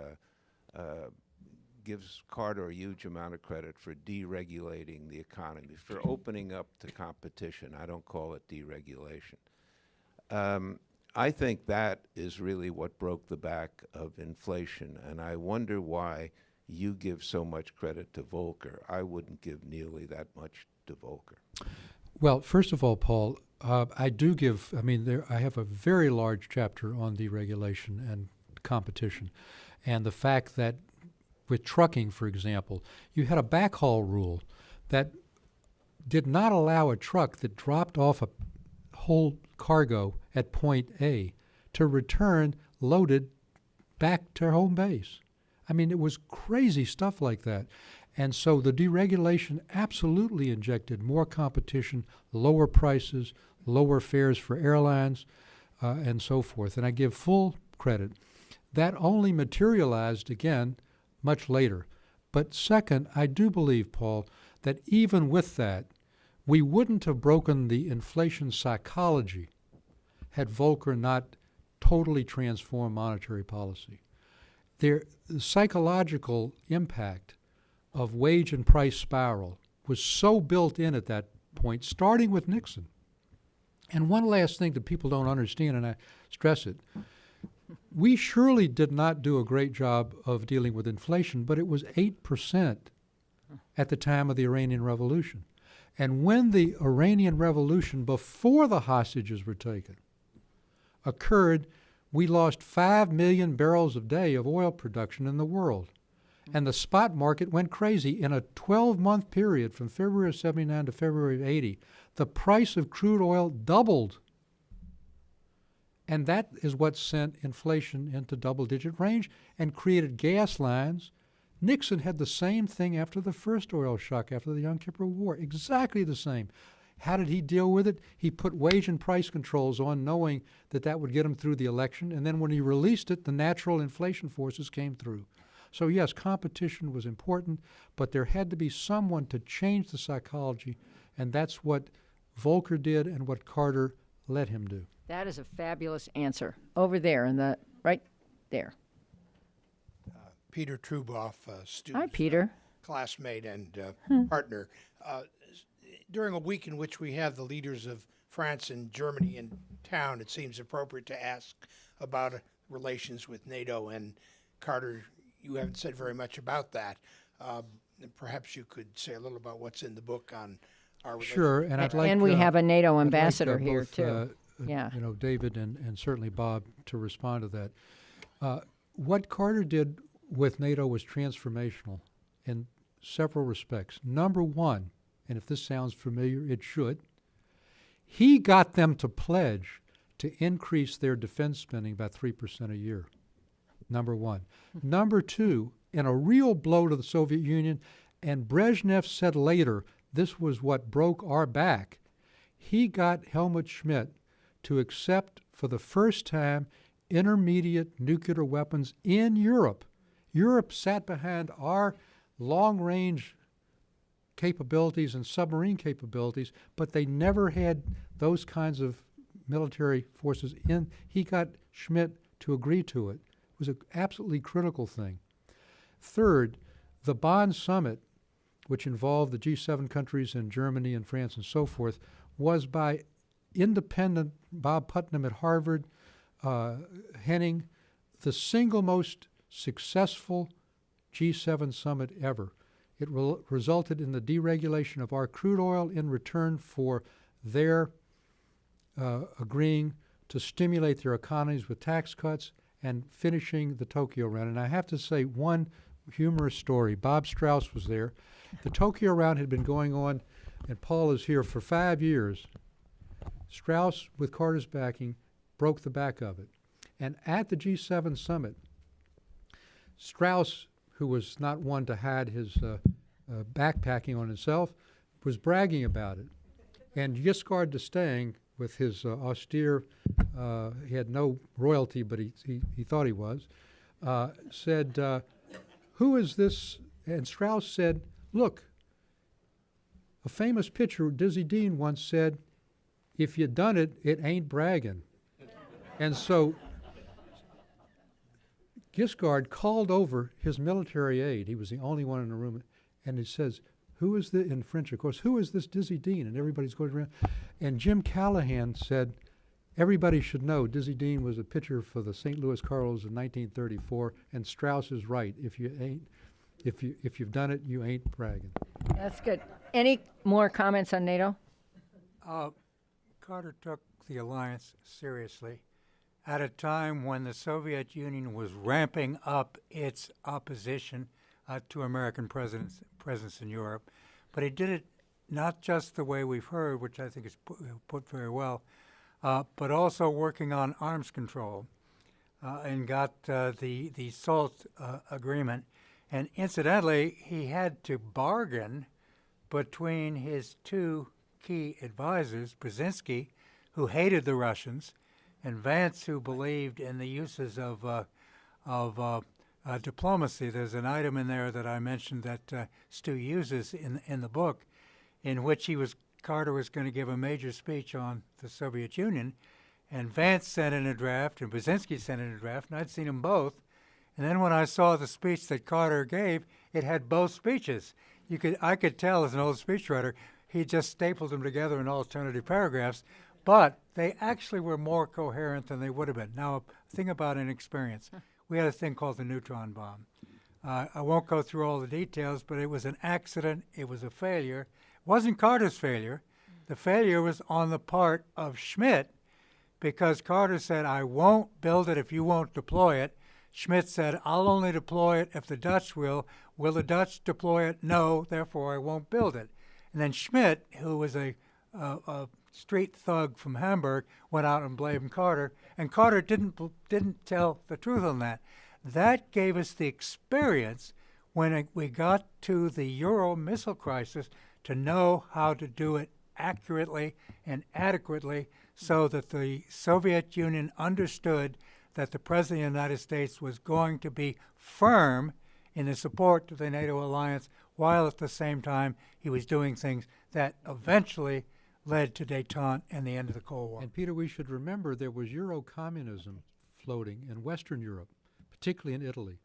gives Carter a huge amount of credit for deregulating the economy, for opening up to competition. I don't call it deregulation. I think that is really what broke the back of inflation, and I wonder why you give so much credit to Volcker. I wouldn't give nearly that much to Volcker. Well, first of all, Paul, I do give, I have a very large chapter on deregulation and competition. And the fact that with trucking, for example, you had a backhaul rule that did not allow a truck that dropped off a whole cargo at point A to return loaded back to home base. I mean, it was crazy stuff like that. And so the deregulation absolutely injected more competition, lower prices, lower fares for airlines, and so forth. And I give full credit. That only materialized, again, much later. But second, I do believe, Paul, that even with that, we wouldn't have broken the inflation psychology had Volcker not totally transformed monetary policy. The psychological impact of wage and price spiral was so built in at that point, starting with Nixon. And one last thing that people don't understand, and I stress it, we surely did not do a great job of dealing with inflation, but it was 8% at the time of the Iranian Revolution. And when the Iranian Revolution, before the hostages were taken, occurred, we lost 5 million barrels a day of oil production in the world. And the spot market went crazy. In a 12-month period from February of 79 to February of 80, the price of crude oil doubled. And that is what sent inflation into double-digit range and created gas lines. Nixon had the same thing after the first oil shock, after the Yom Kippur War, exactly the same. How did he deal with it? He put wage and price controls on, knowing that that would get him through the election. And then when he released it, the natural inflation forces came through. So yes, competition was important, but there had to be someone to change the psychology, and that's what Volcker did and what Carter let him do. That is a fabulous answer. Over there, right there. Peter Truboff, student, Hi, Peter. classmate, and partner. During a week in which we have the leaders of France and Germany in town, it seems appropriate to ask about relations with NATO. And Carter, you haven't said very much about that. Perhaps you could say a little about what's in the book on our relations. Sure, and I'd like And we have a NATO ambassador I'd like, here, both, too. Yeah. David and certainly Bob to respond to that. What Carter did with NATO was transformational in several respects. Number one, and if this sounds familiar, it should, he got them to pledge to increase their defense spending by 3% a year. number one. Number two, in a real blow to the Soviet Union, and Brezhnev said later, this was what broke our back, he got Helmut Schmidt to accept for the first time intermediate nuclear weapons in Europe. Europe sat behind our long-range capabilities and submarine capabilities, but they never had those kinds of military forces in. He got Schmidt to agree to it. It was an absolutely critical thing. Third, the Bonn summit, which involved the G7 countries and Germany and France and so forth, was by independent Bob Putnam at Harvard, Henning, the single most successful G7 summit ever. It resulted in the deregulation of our crude oil in return for their agreeing to stimulate their economies with tax cuts and finishing the Tokyo round. And I have to say one humorous story. Bob Strauss was there. The Tokyo round had been going on, and Paul is here, for 5 years. Strauss, with Carter's backing, broke the back of it. And at the G7 summit, Strauss, who was not one to hide his backpacking on himself, was bragging about it. And Giscard d'Estaing, with his austere, he had no royalty, but he thought he was, said, who is this? And Strauss said, look, a famous pitcher, Dizzy Dean, once said, if you done it, it ain't bragging. And so Giscard called over his military aide. He was the only one in the room. And he says, who is this, in French, of course, who is this Dizzy Dean? And everybody's going around. And Jim Callahan said, everybody should know Dizzy Dean was a pitcher for the St. Louis Cardinals in 1934, and Strauss is right. If you've done it, you ain't bragging. That's good. Any more comments on NATO? Carter took the alliance seriously at a time when the Soviet Union was ramping up its opposition to American presence in Europe. But he did it not just the way we've heard, which I think is put very well, but also working on arms control and got the SALT agreement. And incidentally, he had to bargain between his two key advisors, Brzezinski, who hated the Russians, and Vance, who believed in the uses of diplomacy. There's an item in there that I mentioned that Stu uses in the book, in which Carter was going to give a major speech on the Soviet Union, and Vance sent in a draft, and Brzezinski sent in a draft, and I'd seen them both. And then when I saw the speech that Carter gave, it had both speeches. I could tell as an old speechwriter, he just stapled them together in alternative paragraphs, but they actually were more coherent than they would have been. Now, a thing about inexperience. We had a thing called the neutron bomb. I won't go through all the details, but it was an accident. It was a failure. It wasn't Carter's failure. The failure was on the part of Schmidt, because Carter said, I won't build it if you won't deploy it. Schmidt said, I'll only deploy it if the Dutch will. Will the Dutch deploy it? No, therefore I won't build it. And then Schmidt, who was a street thug from Hamburg, went out and blamed Carter, and Carter didn't tell the truth on that. That gave us the experience when we got to the Euro missile crisis to know how to do it accurately and adequately, so that the Soviet Union understood that the President of the United States was going to be firm in the support to the NATO alliance, while at the same time he was doing things that eventually led to détente and the end of the Cold War. And Peter, we should remember there was Euro-communism floating in Western Europe, particularly in Italy.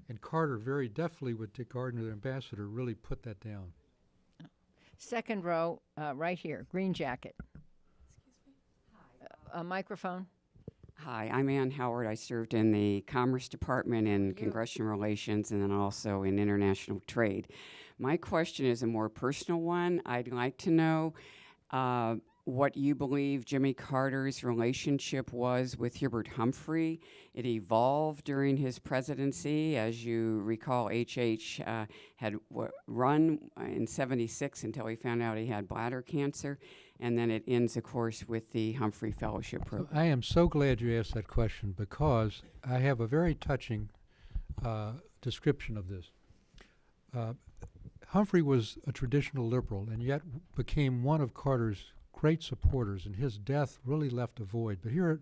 And Carter, very deftly with Dick Gardner, the ambassador, really put that down. Second row, right here, green jacket. A microphone. Hi, I'm Ann Howard. I served in the Commerce Department in Congressional Relations and then also in international trade. My question is a more personal one. I'd like to know what you believe Jimmy Carter's relationship was with Hubert Humphrey. It evolved during his presidency. As you recall, H.H. had run in '76 until he found out he had bladder cancer. and then it ends, of course, with the Humphrey Fellowship So Program. I am so glad you asked that question because I have a very touching description of this. Humphrey was a traditional liberal and yet became one of Carter's great supporters, and his death really left a void. But here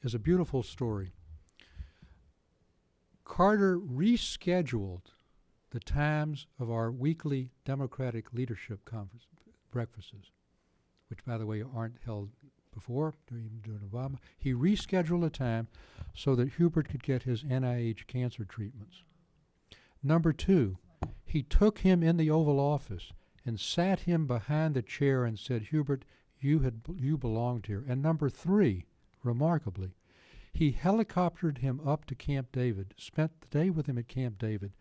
is a beautiful story. Carter rescheduled the times of our weekly Democratic leadership conference breakfasts, which, by the way, aren't held before, even during Obama. He rescheduled a time so that Hubert could get his NIH cancer treatments. Number two, he took him in the Oval Office and sat him behind the chair and said, Hubert, you belonged here. And number three, remarkably, he helicoptered him up to Camp David, spent the day with him at Camp David,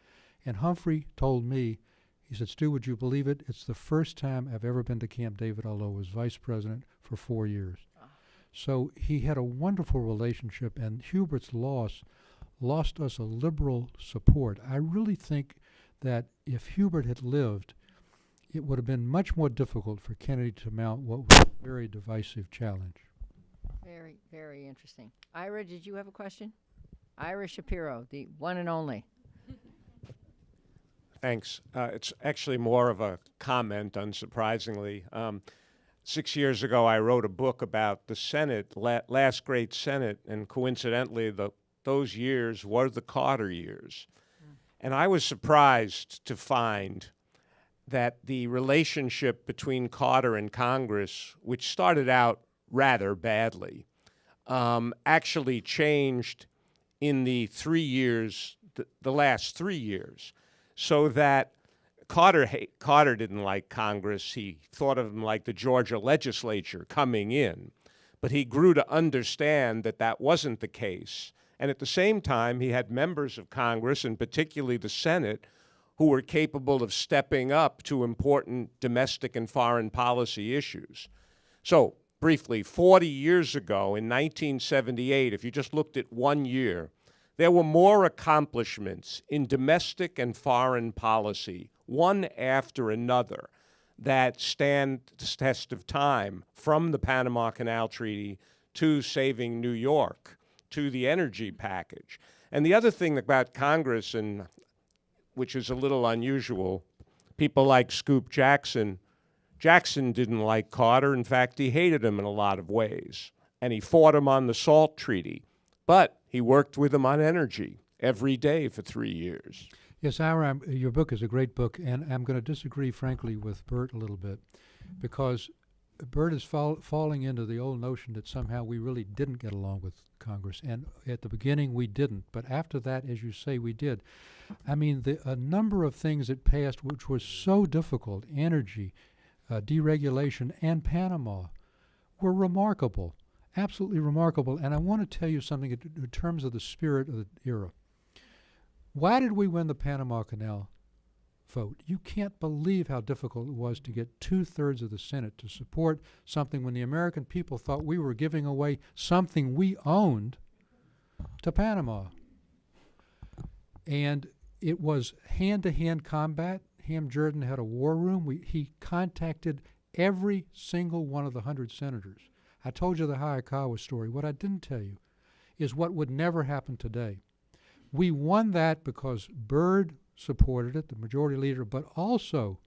and Humphrey told me, he said, Stu, would you believe it? It's the first time I've ever been to Camp David, although I was vice president for 4 years. So he had a wonderful relationship, and Hubert's lost us a liberal support. I really think that if Hubert had lived, it would have been much more difficult for Kennedy to mount what was a very divisive challenge. Very, very interesting. Ira, did you have a question? Ira Shapiro, the one and only. Thanks. It's actually more of a comment, unsurprisingly. 6 years ago, I wrote a book about the Senate, last great Senate, and coincidentally, those years were the Carter years. And I was surprised to find that the relationship between Carter and Congress, which started out rather badly, actually changed in the 3 years, the last 3 years, so that Carter didn't like Congress. He thought of them like the Georgia legislature coming in. But he grew to understand that that wasn't the case. And at the same time, he had members of Congress, and particularly the Senate, who were capable of stepping up to important domestic and foreign policy issues. So, briefly, 40 years ago, in 1978, if you just looked at 1 year, there were more accomplishments in domestic and foreign policy, one after another, that stand the test of time, from the Panama Canal Treaty to saving New York, to the energy package. And the other thing about Congress, and which is a little unusual, people like Scoop Jackson didn't like Carter. In fact, he hated him in a lot of ways. And he fought him on the SALT Treaty. But he worked with him on energy every day for 3 years. Yes, Ira, your book is a great book, and I'm going to disagree, frankly, with Bert a little bit, because Bert is falling into the old notion that somehow we really didn't get along with Congress, and at the beginning we didn't, but after that, as you say, we did. I mean, a number of things that passed which was so difficult, energy, deregulation, and Panama, were remarkable. Absolutely remarkable. And I want to tell you something in terms of the spirit of the era. Why did we win the Panama Canal vote? You can't believe how difficult it was to get 2/3 of the Senate to support something when the American people thought we were giving away something we owned to Panama. And it was hand-to-hand combat. Ham Jordan had a war room. He contacted every single one of the 100 senators. I told you the Hayakawa story. What I didn't tell you is what would never happen today. We won that because Byrd supported it, the majority leader, but also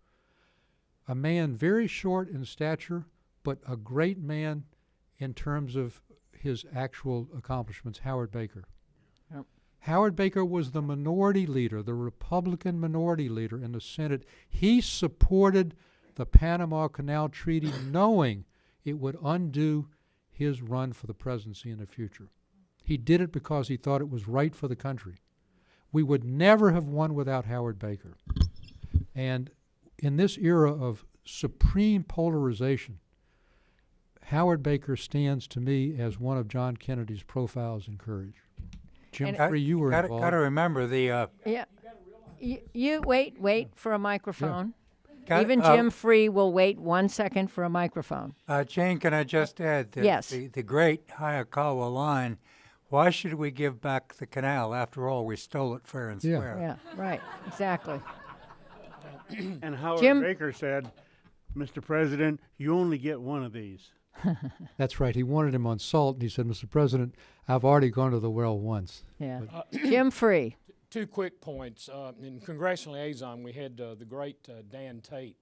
a man very short in stature, but a great man in terms of his actual accomplishments, Howard Baker. Yep. Howard Baker was the minority leader, the Republican minority leader in the Senate. He supported the Panama Canal Treaty knowing it would undo his run for the presidency in the future. He did it because he thought it was right for the country. We would never have won without Howard Baker. And in this era of supreme polarization, Howard Baker stands to me as one of John Kennedy's profiles in courage. Jim Free, you were involved. Got to remember the. Yeah. You wait for a microphone. Even Jim Free will wait 1 second for a microphone. Jane, can I just add that Yes. the great Hayakawa line, why should we give back the canal? After all, we stole it fair and square. Yeah, right, exactly. And Howard Jim- Baker said, Mr. President, you only get one of these. That's right. He wanted him on salt, and he said, Mr. President, I've already gone to the well once. Yeah. Jim Free. Two quick points. In congressional liaison, we had the great Dan Tate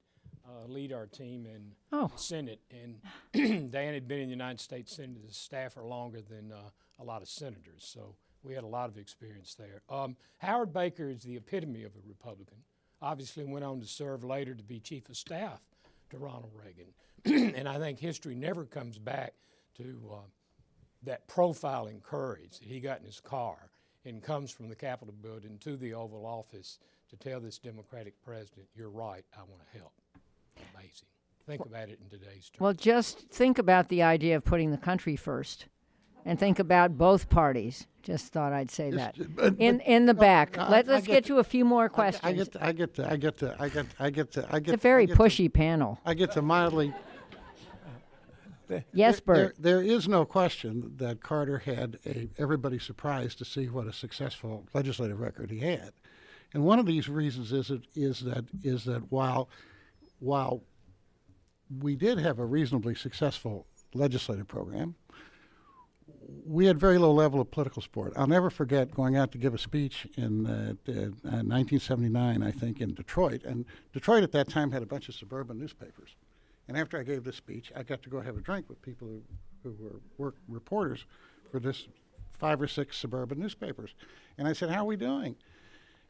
lead our team in the Senate, and Dan had been in the United States Senate as a staffer longer than a lot of senators, so we had a lot of experience there. Howard Baker is the epitome of a Republican. Obviously went on to serve later to be chief of staff to Ronald Reagan. And I think history never comes back to that profiling courage that he got in his car and comes from the Capitol building to the Oval Office to tell this Democratic president, you're right, I want to help. Amazing. Think about it in today's terms. Well, just think about the idea of putting the country first, and think about both parties. Just thought I'd say that. In the back. Let's get to a few more questions. I get to. It's a very pushy panel. I get to mildly. Yes, Bert. There is no question that Carter had everybody surprised to see what a successful legislative record he had, and one of these reasons is that while we did have a reasonably successful legislative program, we had very low level of political support. I'll never forget going out to give a speech in 1979, I think, in Detroit, and Detroit at that time had a bunch of suburban newspapers. And after I gave this speech, I got to go have a drink with people who were reporters for this 5 or 6 suburban newspapers. And I said, how are we doing?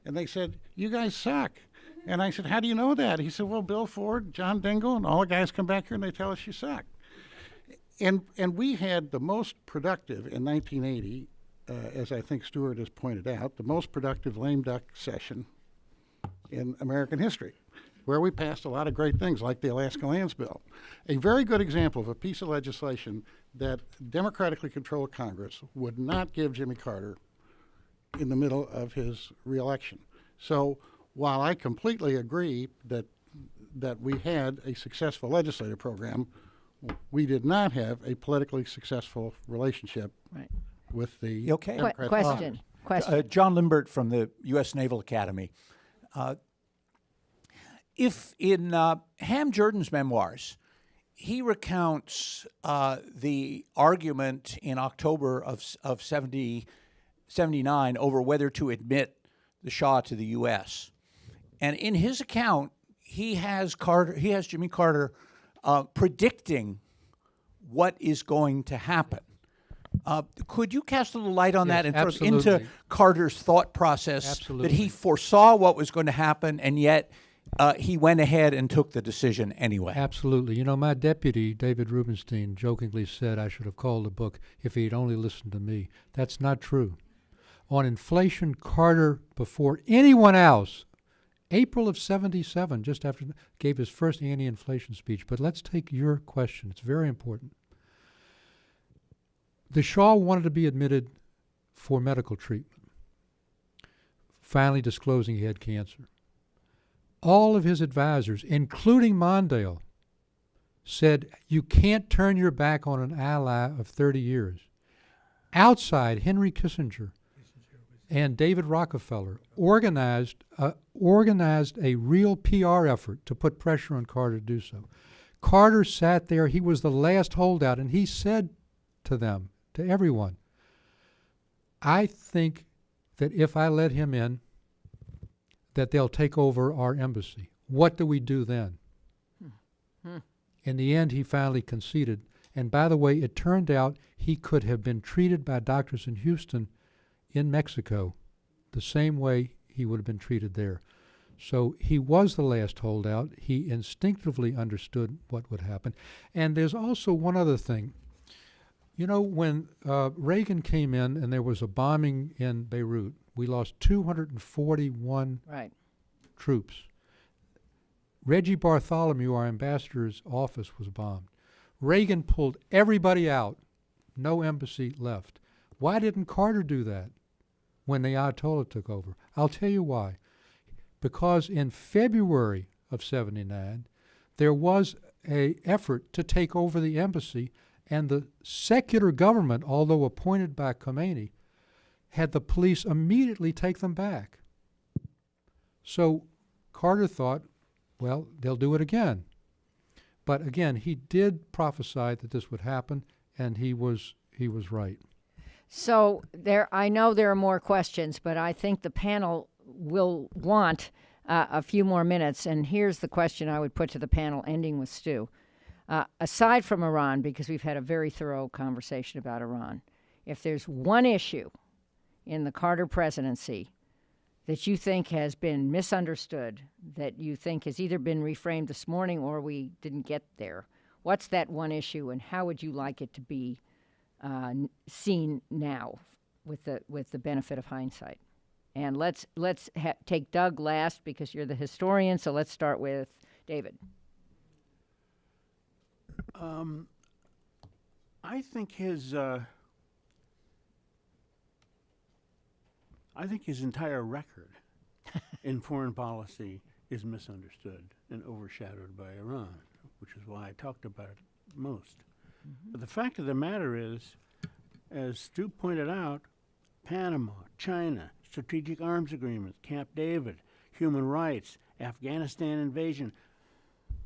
And they said, you guys suck. And I said, how do you know that? He said, well, Bill Ford, John Dingell, and all the guys come back here and they tell us you suck. And we had the most productive in 1980, as I think Stuart has pointed out, the most productive lame duck session in American history, where we passed a lot of great things like the Alaska Lands Bill. A very good example of a piece of legislation that democratically controlled Congress would not give Jimmy Carter in the middle of his reelection. So while I completely agree that we had a successful legislative program, we did not have a politically successful relationship with the Democratic Question. John Limbert from the U.S. Naval Academy. If in Ham Jordan's memoirs, he recounts the argument in October of 79 over whether to admit the Shah to the U.S. And in his account, he has Jimmy Carter predicting what is going to happen. Could you cast a little light on that and sort of into Carter's thought process that he foresaw what was going to happen and yet he went ahead and took the decision anyway? Absolutely. You know, my deputy, David Rubenstein, jokingly said I should have called the book if he'd only listened to me. That's not true. On inflation, Carter, before anyone else, April of 77, just after, gave his first anti-inflation speech. But let's take your question. It's very important. The Shah wanted to be admitted for medical treatment, finally disclosing he had cancer. All of his advisors, including Mondale, said you can't turn your back on an ally of 30 years. Outside, Henry Kissinger and David Rockefeller organized a real PR effort to put pressure on Carter to do so. Carter sat there. He was the last holdout, and he said to them, to everyone, I think that if I let him in, that they'll take over our embassy. What do we do then? In the end, he finally conceded. And by the way, it turned out he could have been treated by doctors in Houston in Mexico the same way he would have been treated there. So he was the last holdout. He instinctively understood what would happen. And there's also one other thing. You know, when Reagan came in and there was a bombing in Beirut, we lost 241 troops. Reggie Bartholomew, our ambassador's office, was bombed. Reagan pulled everybody out. No embassy left. Why didn't Carter do that when the Ayatollah took over? I'll tell you why. Because in February of 79, there was an effort to take over the embassy, and the secular government, although appointed by Khomeini, had the police immediately take them back. So Carter thought, well, they'll do it again. But again, he did prophesy that this would happen, and he was right. So I know there are more questions, but I think the panel will want a few more minutes. And here's the question I would put to the panel, ending with Stu. Aside from Iran, because we've had a very thorough conversation about Iran, if there's one issue in the Carter presidency that you think has been misunderstood, that you think has either been reframed this morning or we didn't get there, what's that one issue, and how would you like it to be seen now with the benefit of hindsight? And let's take Doug last because you're the historian, so let's start with David. I think his entire record in foreign policy is misunderstood and overshadowed by Iran, which is why I talked about it most. But the fact of the matter is, as Stu pointed out, Panama, China, strategic arms agreements, Camp David, human rights, Afghanistan invasion,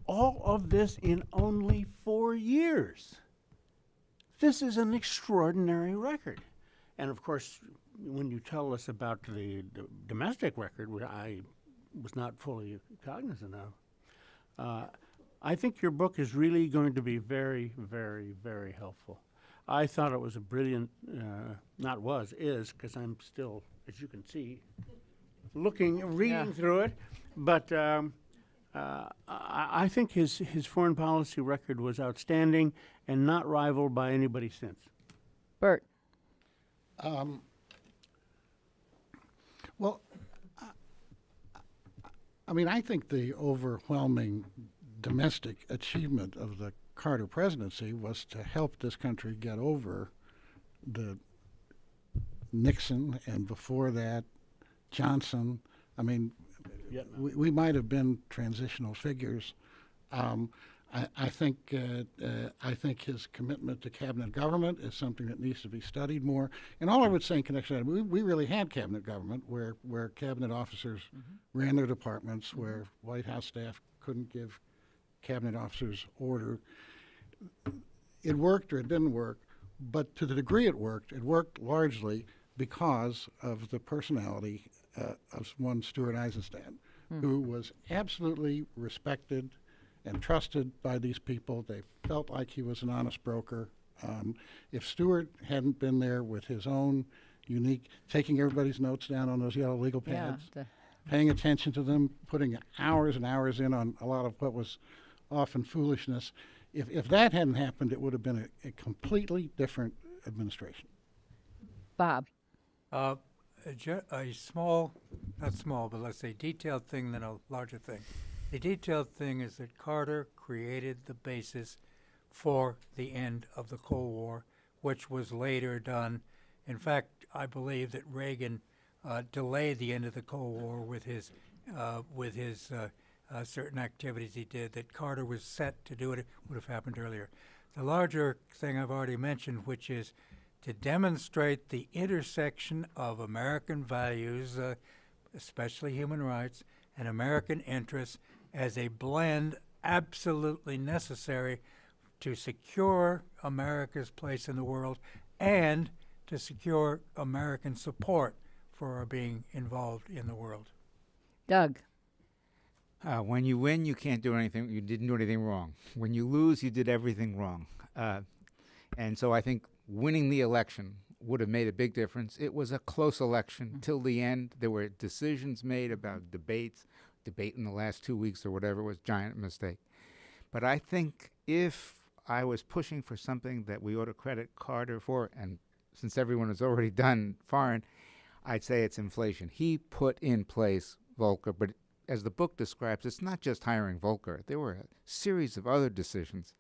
all of this in only 4 years. This is an extraordinary record. And of course, when you tell us about the domestic record, which I was not fully cognizant of, I think your book is really going to be very, very, very helpful. I thought it was a brilliant, is, because I'm still, as you can see, reading through it. But I think his foreign policy record was outstanding and not rivaled by anybody since. Bert. Well, I mean, I think the overwhelming domestic achievement of the Carter presidency was to help this country get over the Nixon and before that Johnson. I mean, we might have been transitional figures. I think his commitment to cabinet government is something that needs to be studied more. And all I would say in connection to that, we really had cabinet government where cabinet officers ran their departments, where White House staff couldn't give cabinet officers order. It worked or it didn't work, but to the degree it worked largely because of the personality of one Stuart Eizenstat, who was absolutely respected and trusted by these people. They felt like he was an honest broker. If Stuart hadn't been there with his own unique, taking everybody's notes down on those yellow legal pads, paying attention to them, putting hours and hours in on a lot of what was often foolishness, if that hadn't happened, it would have been a completely different administration. Bob. A small, not small, but let's say detailed thing than a larger thing. The detailed thing is that Carter created the basis for the end of the Cold War, which was later done. In fact, I believe that Reagan delayed the end of the Cold War with his certain activities he did, that Carter was set to do it. It would have happened earlier. The larger thing I've already mentioned, which is to demonstrate the intersection of American values, especially human rights, and American interests as a blend absolutely necessary to secure America's place in the world and to secure American support for our being involved in the world. Doug. When you win, you can't do anything. You didn't do anything wrong. When you lose, you did everything wrong. And so I think winning the election would have made a big difference. It was a close election till the end. There were decisions made about debate in the last 2 weeks or whatever. It was a giant mistake. But I think if I was pushing for something that we ought to credit Carter for, and since everyone has already done foreign, I'd say it's inflation. He put in place Volcker, but as the book describes, it's not just hiring Volcker. There were a series of other decisions.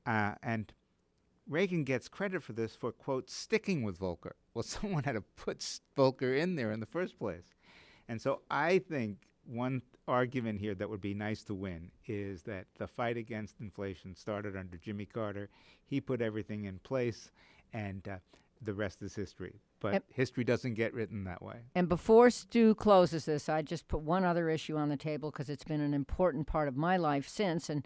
And Reagan gets credit for this for, quote, sticking with Volcker. Well, someone had to put Volcker in there in the first place. And so I think one argument here that would be nice to win is that the fight against inflation started under Jimmy Carter. He put everything in place, and the rest is history. But history doesn't get written that way. And before Stu closes this, I just put one other issue on the table because it's been an important part of my life since. And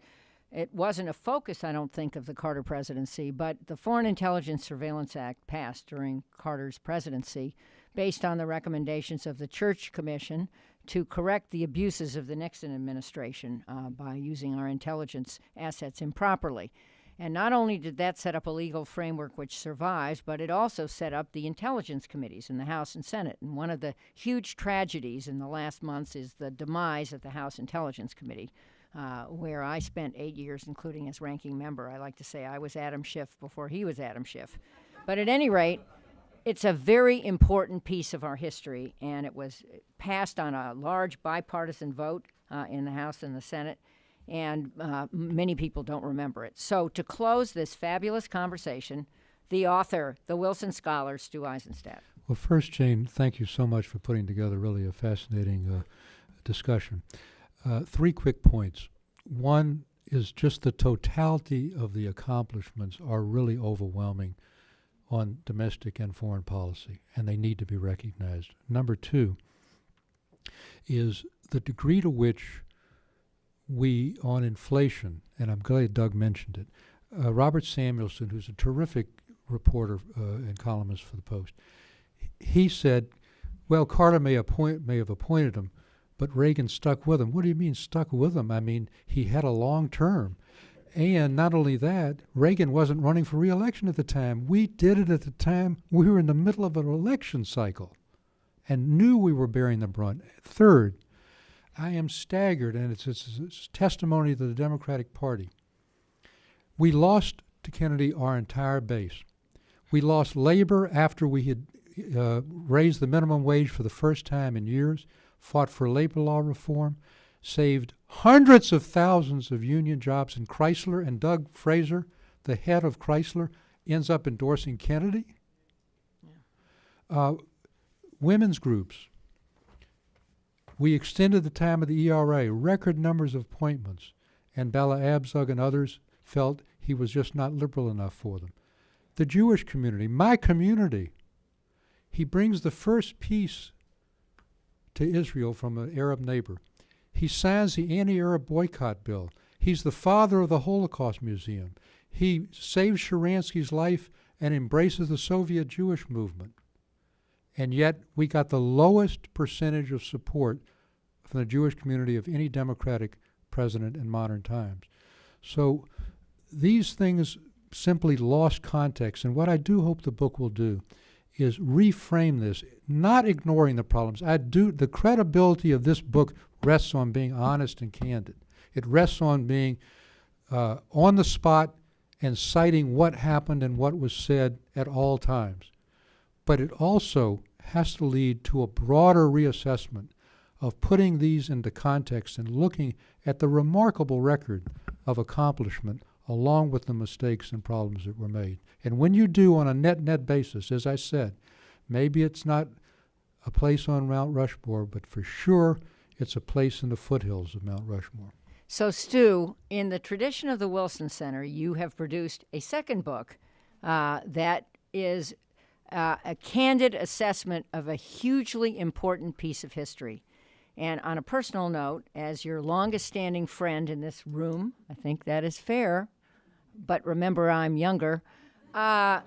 It wasn't a focus, I don't think, of the Carter presidency, but the Foreign Intelligence Surveillance Act passed during Carter's presidency based on the recommendations of the Church Commission to correct the abuses of the Nixon administration by using our intelligence assets improperly. And not only did that set up a legal framework which survives, but it also set up the intelligence committees in the House and Senate. And one of the huge tragedies in the last months is the demise of the House Intelligence Committee, where I spent 8 years, including as ranking member. I like to say I was Adam Schiff before he was Adam Schiff. But at any rate, it's a very important piece of our history, and it was passed on a large bipartisan vote in the House and the Senate, and many people don't remember it. So to close this fabulous conversation, the author, the Wilson scholar, Stu Eizenstat. Well, first, Jane, thank you so much for putting together really a fascinating discussion. 3 quick points. One is just the totality of the accomplishments are really overwhelming on domestic and foreign policy, and they need to be recognized. Number 2 is the degree to which we, on inflation, and I'm glad Doug mentioned it, Robert Samuelson, who's a terrific reporter and columnist for the Post, he said, well, Carter may have appointed him, but Reagan stuck with him. What do you mean stuck with him? I mean, he had a long term. And not only that, Reagan wasn't running for re-election at the time. We did it at the time we were in the middle of an election cycle and knew we were bearing the brunt. Third, I am staggered, and it's testimony to the Democratic Party. We lost to Kennedy our entire base. We lost labor after we had raised the minimum wage for the first time in years, fought for labor law reform, saved hundreds of thousands of union jobs in Chrysler, and Doug Fraser, the head of Chrysler, ends up endorsing Kennedy. Women's groups. We extended the time of the ERA, record numbers of appointments, and Bella Abzug and others felt he was just not liberal enough for them. The Jewish community, my community, he brings the first peace to Israel from an Arab neighbor. He signs the anti-Arab boycott bill. He's the father of the Holocaust Museum. He saves Sharansky's life and embraces the Soviet Jewish movement. And yet we got the lowest percentage of support from the Jewish community of any Democratic president in modern times. So these things simply lost context. And what I do hope the book will do is reframe this, not ignoring the problems. The credibility of this book rests on being honest and candid. It rests on being on the spot and citing what happened and what was said at all times. But it also has to lead to a broader reassessment of putting these into context and looking at the remarkable record of accomplishment along with the mistakes and problems that were made. And when you do on a net basis, as I said, maybe it's not a place on Mount Rushmore, but for sure it's a place in the foothills of Mount Rushmore. So, Stu, in the tradition of the Wilson Center, you have produced a second book that is a candid assessment of a hugely important piece of history. And on a personal note, as your longest-standing friend in this room, I think that is fair, but remember I'm younger, I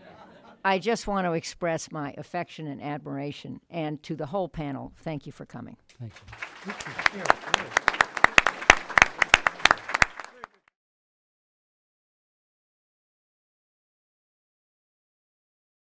just want to express my affection and admiration. And to the whole panel, thank you for coming. Thank you.